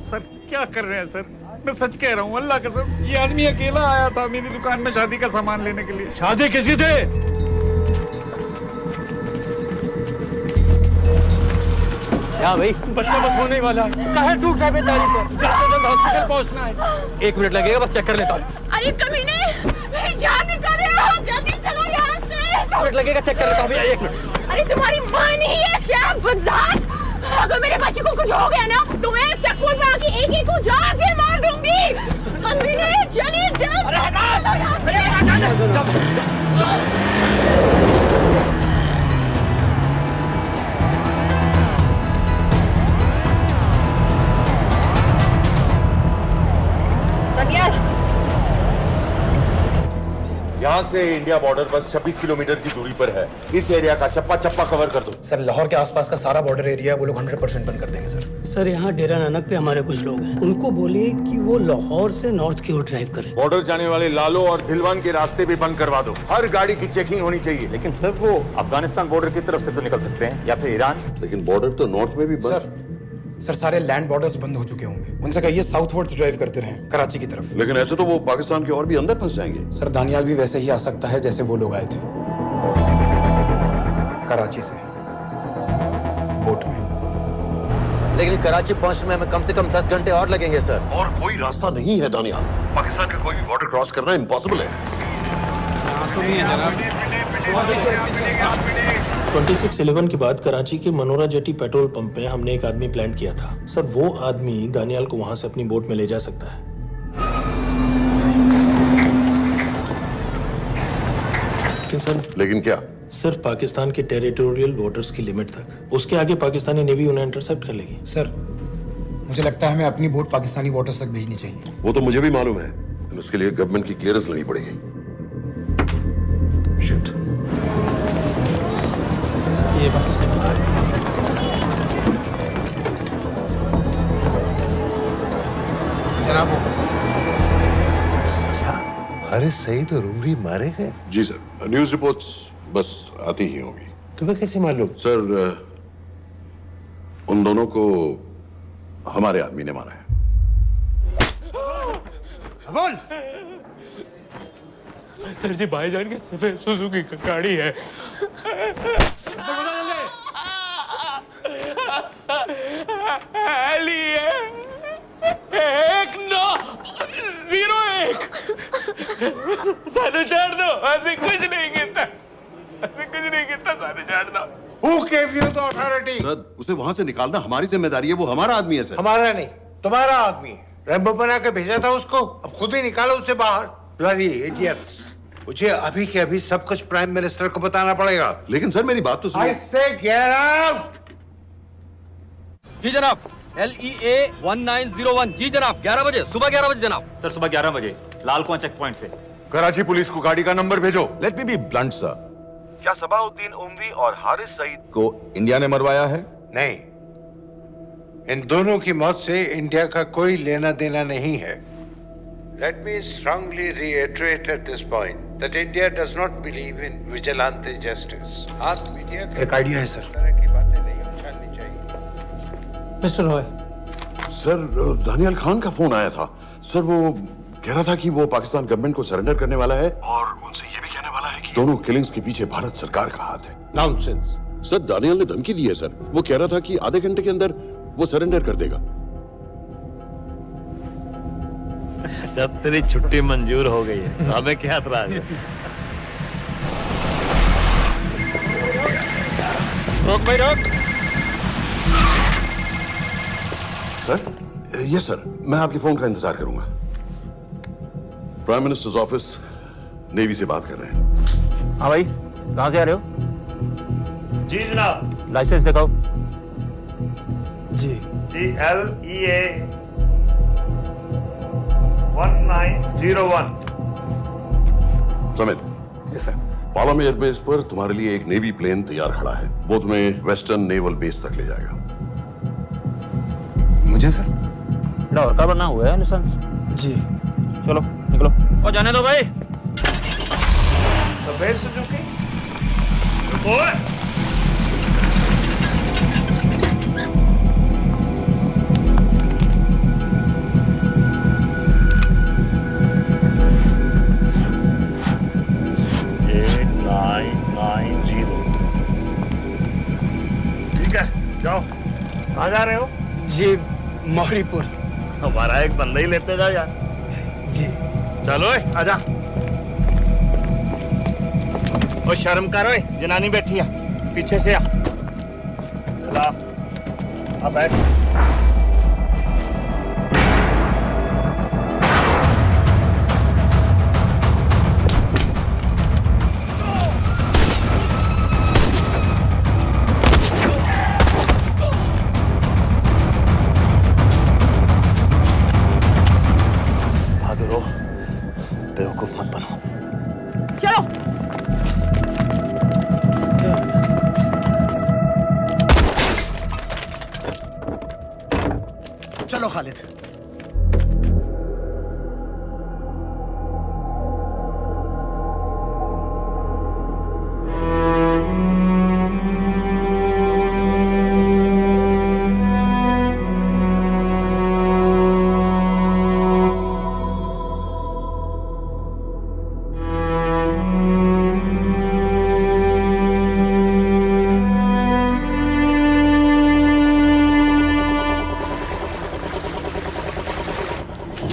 सर क्या कर रहे हैं सर? मैं सच कह रहा हूँ, अल्लाह कसम, ये आदमी अकेला आया था मेरी दुकान में शादी का सामान लेने के लिए। शादी किसकी थे? क्या भाई? बच्चा बस होने वाला है। काहे टूट रहा है बेचारी पर? जल्द से जल्द हॉस्पिटल पहुंचना है। 1 मिनट लगेगा, बस चेक कर लेता हूँ। अरे कमीने, मेरी जान निकाल रहे हो, जल्दी चलो यहाँ से। 1 मिनट लगेगा, चेक कर लेता हूँ भैया, 1 मिनट। अरे तुम्हारी माँ नहीं है क्या बदजात? अगर मेरे बच्चे को कुछ हो गया ना तो मैं चक्कू में आके एक को जान से मार दूंगी। कमीने चलिए जल्द। दानियाल, यहाँ से इंडिया बॉर्डर बस 26 किलोमीटर की दूरी पर है। इस एरिया का चप्पा चप्पा कवर कर दो। सर लाहौर के आसपास का सारा बॉर्डर एरिया वो लोग 100% बंद कर देंगे सर। सर यहाँ डेरा नानक पे हमारे कुछ लोग हैं, उनको बोलिए कि वो लाहौर से नॉर्थ की ओर ड्राइव करें। बॉर्डर जाने वाले लालो और दिलवान के रास्ते भी बंद करवा दो। हर गाड़ी की चेकिंग होनी चाहिए। लेकिन सर वो अफगानिस्तान बॉर्डर की तरफ से तो निकल सकते हैं, या फिर ईरान। लेकिन बॉर्डर तो नॉर्थ में भी बंद। सर सारे लैंड बॉर्डर्स बंद हो चुके होंगे, उनसे कहिए साउथवर्ड्स ड्राइव करते रहें कराची की तरफ। लेकिन ऐसे तो वो पाकिस्तान के और भी अंदर फंस जाएंगे। सर दानियाल भी वैसे ही आ सकता है जैसे वो लोग आए थे, कराची से बोट में। लेकिन कराची पहुंचने में हमें कम से कम 10 घंटे और लगेंगे सर। और कोई रास्ता नहीं है दानियाल, पाकिस्तान का कोई भी बॉर्डर क्रॉस करना इम्पॉसिबल है। तो नहीं है जनाब। 26/11 के बाद कराची के मनोरा जेटी पेट्रोल पंप में हमने एक आदमी प्लान किया था। सर वो आदमी दानियाल को वहां से अपनी बोट में ले जा सकता है। लेकिन क्या? सिर्फ पाकिस्तान के टेरिटोरियल वाटर्स की लिमिट तक। उसके आगे पाकिस्तानी नेवी उन्हें इंटरसेप्ट कर लेगी। सर मुझे लगता है हमें अपनी बोट पाकिस्तानी वाटर्स तक भेजनी चाहिए। वो तो मुझे भी मालूम है, उसके लिए गवर्नमेंट की क्लियरेंस लेनी पड़ेगी। शिट। ये बस जनाब, क्या हारिस सईद और उमरी मारे गए? जी सर, न्यूज़ रिपोर्ट्स बस आती ही होंगी। तुम्हें कैसे मालूम? सर उन दोनों को हमारे आदमी ने मारा है। बोल। सर जी भाईजान की सफेद सुजुकी की गाड़ी है। सानू छोड़ दो, ऐसे कुछ नहीं कहता, ऐसे कुछ नहीं कहता, सानू छोड़ दो। Who gave you the authority? Sir उसे वहां से निकालना हमारी जिम्मेदारी है, वो हमारा आदमी है सर। हमारा नहीं, तुम्हारा आदमी है। रैम्बो बना के भेजा था उसको, अब खुद ही निकालो उसे बाहर। Bloody idiots! मुझे अभी के अभी सब कुछ प्राइम मिनिस्टर को बताना पड़ेगा। लेकिन सर मेरी बात तो सुनो। I say get out! जी जनाब, LEA 1901। जी जनाब, 11 बजे, सुबह 11 बजे जनाब। सर सुबह 11 बजे लाल कुआं चेक पॉइंट से। कराची पुलिस को गाड़ी का नंबर भेजो। Let me be blunt sir, क्या सबाउद्दीन उमवी और हारिस सईद को इंडिया ने मरवाया है? नहीं, इन दोनों की मौत से इंडिया का कोई लेना देना नहीं है। Let me strongly reiterate at this point that India does not believe in vigilante justice. आप मीडिया एक आइडिया है सर। तरह की बातें नहीं उछालनी चाहिए। मिस्टर रॉय, सर दानियाल खान का फोन आया था। सर वो कह रहा था कि वो पाकिस्तान गवर्नमेंट को सरेंडर करने वाला है और उनसे ये भी कहने वाला है कि दोनों किलिंग्स के पीछे भारत सरकार का हाथ है। Nonsense. सर दानियाल ने धमकी दी है सर, वो कह रहा था कि आधे घंटे के अंदर वो सरेंडर कर देगा। जब तेरी छुट्टी मंजूर हो गई है तो हमें क्या एतराज है? रोक भाई रोक। सर यस सर, मैं आपके फोन का इंतजार करूंगा। प्राइम मिनिस्टर्स ऑफिस नेवी से बात कर रहे हैं। हाँ भाई, कहाँ से आ रहे हो? जी जनाब। लाइसेंस दिखाओ। जी LEA 1901। Samit. Yes sir. Palam airbase पर तुम्हारे लिए एक नेवी प्लेन तैयार खड़ा है, वो तुम्हें वेस्टर्न नेवल बेस तक ले जाएगा। मुझे सर? लाहौर का बना हुआ है लाइसेंस। जी चलो निकलो। और जाने दो भाई। सफेद सुजुकी। ओए जाओ, कहाँ जा रहे हो? जी मौरीपुर। हमारा एक बंदा ही लेते जाओ यार। जी चलो आजा। ओ शर्म करो, जनानी बैठी है, पीछे से आ। चला अब बैठ। बेवकूफ मत बनो। चलो चलो खालिद।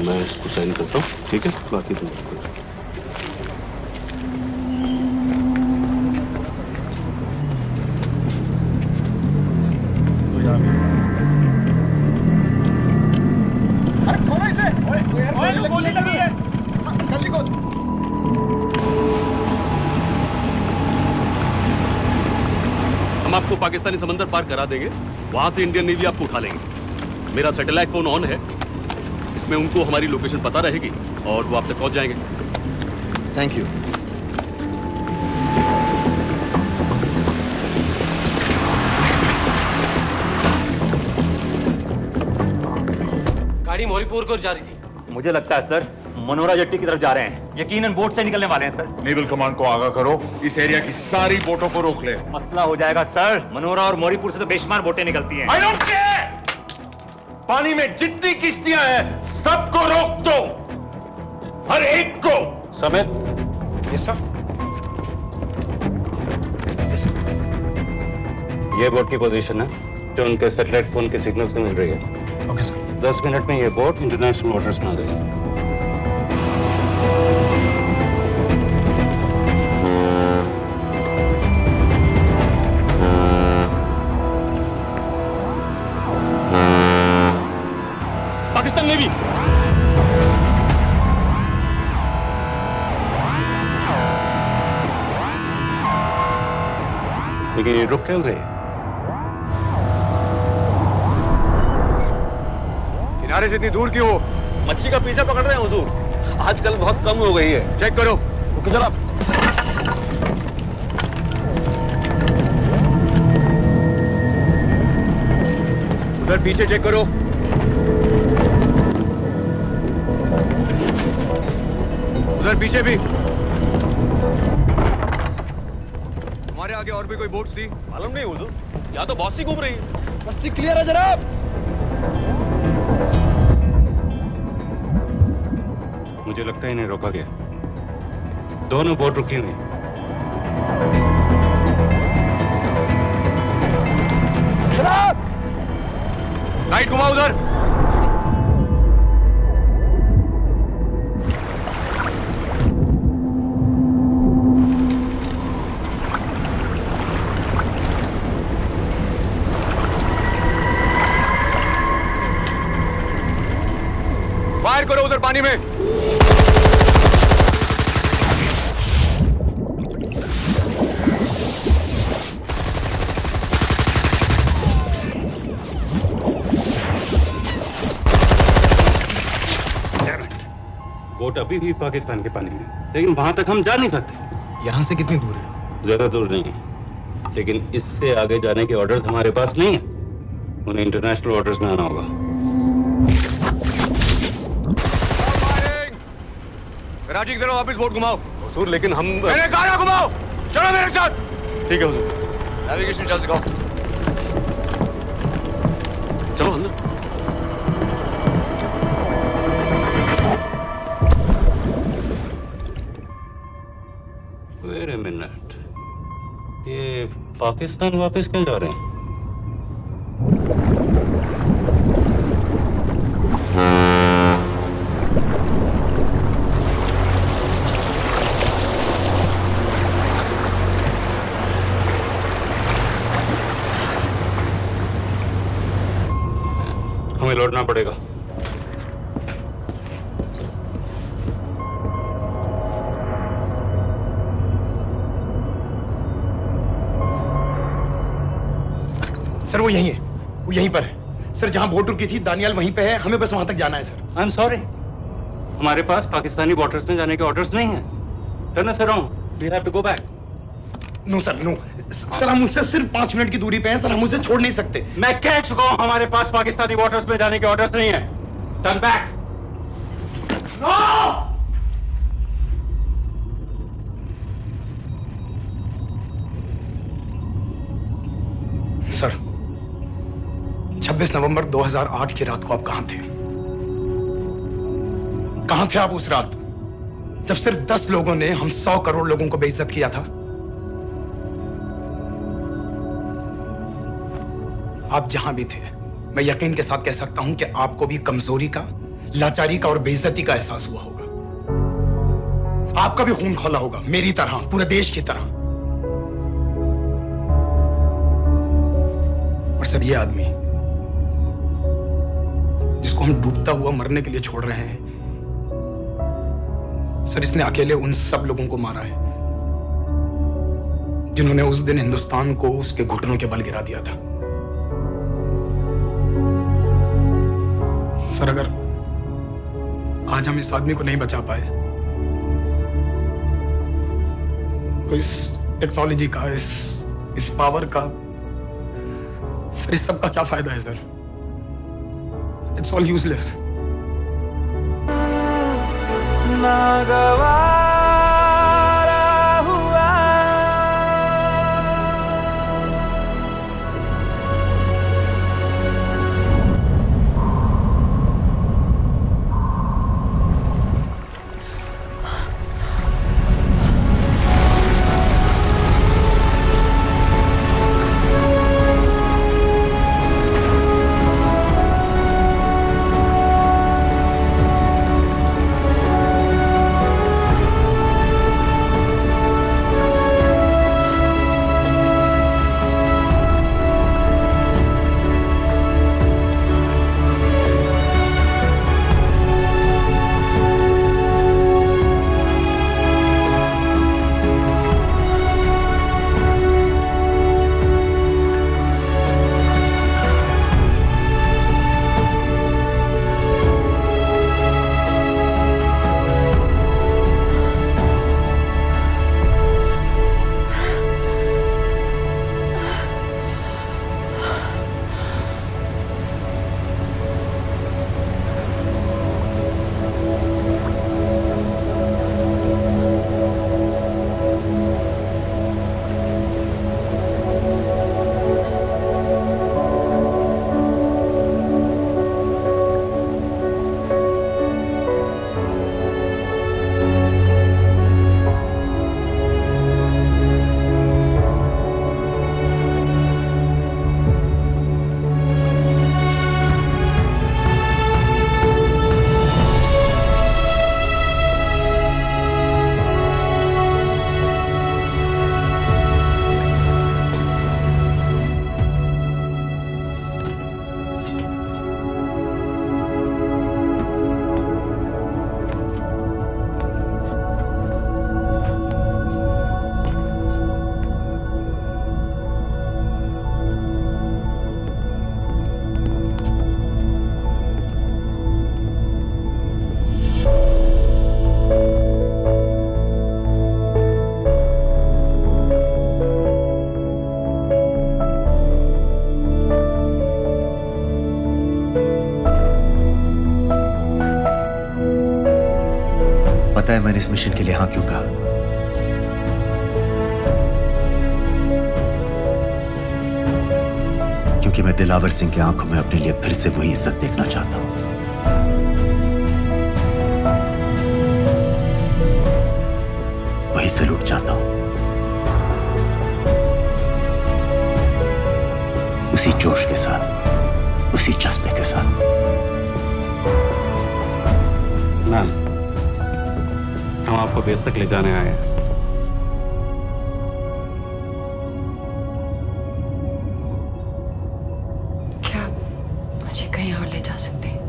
मैं इसको साइन करता हूँ, ठीक है? बाकी तुम पाकिस्तानी समंदर पार करा देंगे, वहां से इंडियन नेवी आपको उठा लेंगे। मेरा सैटेलाइट फोन ऑन है, इसमें उनको हमारी लोकेशन पता रहेगी और वो आप तक पहुंच जाएंगे। Thank you. गाड़ी मोरीपुर को जा रही थी। मुझे लगता है सर मनोरा जेट्टी की तरफ जा रहे हैं, यकीनन बोट से निकलने वाले हैं सर। नेवल कमांड को आगाह करो, इस एरिया की सारी बोटों को रोक ले। मसला हो जाएगा सर, मनोरा और मोरीपुर से तो बेशुमार बोटें निकलती हैं। I don't care! पानी में जितनी किश्तियां हैं सबको रोक दो, हर एक को। समीर, ये सब ये बोट की पोजीशन है जो उनके सैटेलाइट फोन के सिग्नल से मिल रही है। Okay sir. 10 मिनट में ये बोट इंटरनेशनल वाटर्स में आ गई। पाकिस्तान नेवी। लेकिन ये रुक क्यों गए? किनारे से इतनी दूर क्यों हो? मच्छी का पीछा पकड़ रहे हैं हुजूर, आजकल बहुत कम हो गई है। चेक करो। रुको जरा। उधर पीछे चेक करो। उधर पीछे भी। हमारे आगे और भी कोई बोट्स थी? मालूम नहीं हुजूर, यहाँ तो बहुत सी घूम रही है। बस्ती क्लियर है जनाब। मुझे लगता है इन्हें रोका गया। दोनों बोट रुकी हुई। जनाब, लाइट घुमाओ उधर। फायर करो उधर पानी में। बोट अभी भी पाकिस्तान के पानी में, लेकिन वहां तक हम जा नहीं सकते। यहाँ से कितनी दूर है? ज्यादा दूर नहीं है, लेकिन इससे आगे जाने के ऑर्डर्स हमारे पास नहीं है। उन्हें इंटरनेशनल वाटर्स में आना होगा। राजी की तरफ वापस बोट घुमाओ। हुजूर लेकिन हम मैंने कहा ना घुमाओ। चलो मेरे साथ। ठीक है हुजूर। नेविगेशन चल सिखाओ। चलो अंदर। Wait a minute. ये पाकिस्तान वापस क्यों जा रहे हैं? हमें लौटना पड़ेगा। सर वो यहीं है, वो यहीं पर है। सर जहां बोट रुकी थी दानियाल वहीं पे है, हमें बस वहां तक जाना है सर। आई एम सॉरी, हमारे पास पाकिस्तानी वाटर्स में जाने के ऑर्डर्स नहीं है। Turn us around, we have to go back. No sir, no sir, हम उनसे सिर्फ 5 मिनट की दूरी पे हैं सर, हम उसे छोड़ नहीं सकते। मैं कह चुका हूं हमारे पास पाकिस्तानी वाटर्स में जाने के ऑर्डर्स नहीं है। Turn back. सर 26 नवंबर 2008 की रात को आप कहां थे? कहां थे आप उस रात जब सिर्फ 10 लोगों ने हम 100 करोड़ लोगों को बेइज्जत किया था? आप जहां भी थे, मैं यकीन के साथ कह सकता हूं कि आपको भी कमजोरी का, लाचारी का और बेइज्जती का एहसास हुआ होगा। आपका भी खून खौला होगा, मेरी तरह, पूरे देश की तरह। और सब ये आदमी जिसको हम डूबता हुआ मरने के लिए छोड़ रहे हैं, सर इसने अकेले उन सब लोगों को मारा है जिन्होंने उस दिन हिंदुस्तान को उसके घुटनों के बल गिरा दिया था। सर, अगर आज हम इस आदमी को नहीं बचा पाए तो इस टेक्नोलॉजी का, इस पावर का, सर इस सब का क्या फायदा है सर? It's all useless. मैंने इस मिशन के लिए हाँ क्यों कहा? क्योंकि मैं दिलावर सिंह की आंखों में अपने लिए फिर से वही इज्जत देखना चाहता हूं, वही सैल्यूट चाहता हूं, उसी जोश के साथ, उसी जज्बे के साथ। मैम, हम आपको बेस तक ले जाने आए हैं। क्या मुझे कहीं और ले जा सकते हैं?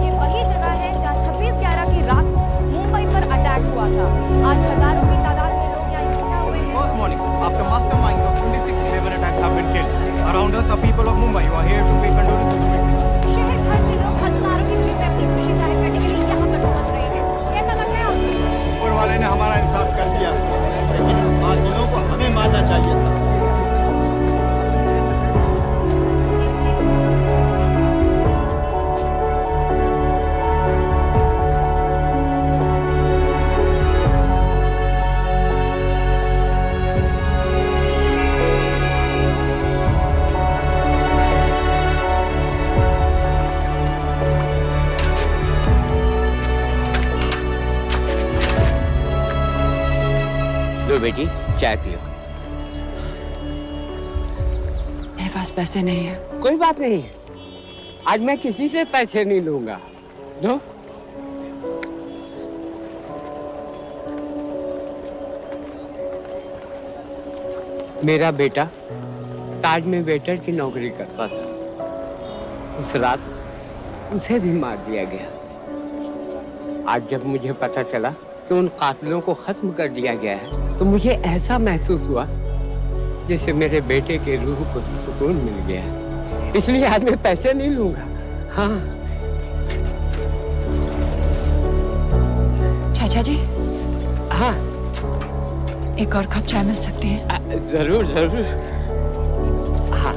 ये वही जगह है जहां 26/11 की रात को मुंबई पर अटैक हुआ था। आज हजारों की तादाद में लोग यहाँ इकट्ठा हुए हैं। First morning, after masterminds of 26/11 attacks have been killed, around us are people of Mumbai who are here to pay condolence to the victims. शहर भर से लोग हजारों की भीड़ में अपनी खुशी जाहिर करने के लिए यहाँ पर पहुँच रहे हैं। कैसा लग रहा है आपको? ऊपर वाले ने हमारा इंसाफ कर दिया, लेकिन उन बादलों को हमें मानना चाहिए था। लो बेटी, चाय पियो। मेरे पास पैसे नहीं है। कोई बात नहीं, आज मैं किसी से पैसे नहीं लूंगा। दो। मेरा बेटा ताज में वेटर की नौकरी करता था। उस रात उसे भी मार दिया गया। आज जब मुझे पता चला कि उन कातिलों को खत्म कर दिया गया है तो मुझे ऐसा महसूस हुआ जैसे मेरे बेटे के रूह को सुकून मिल गया है। इसलिए आज मैं पैसे नहीं लूंगा। हाँ चाचा जी। हाँ एक और कप चाय मिल सकती है? जरूर जरूर। हाँ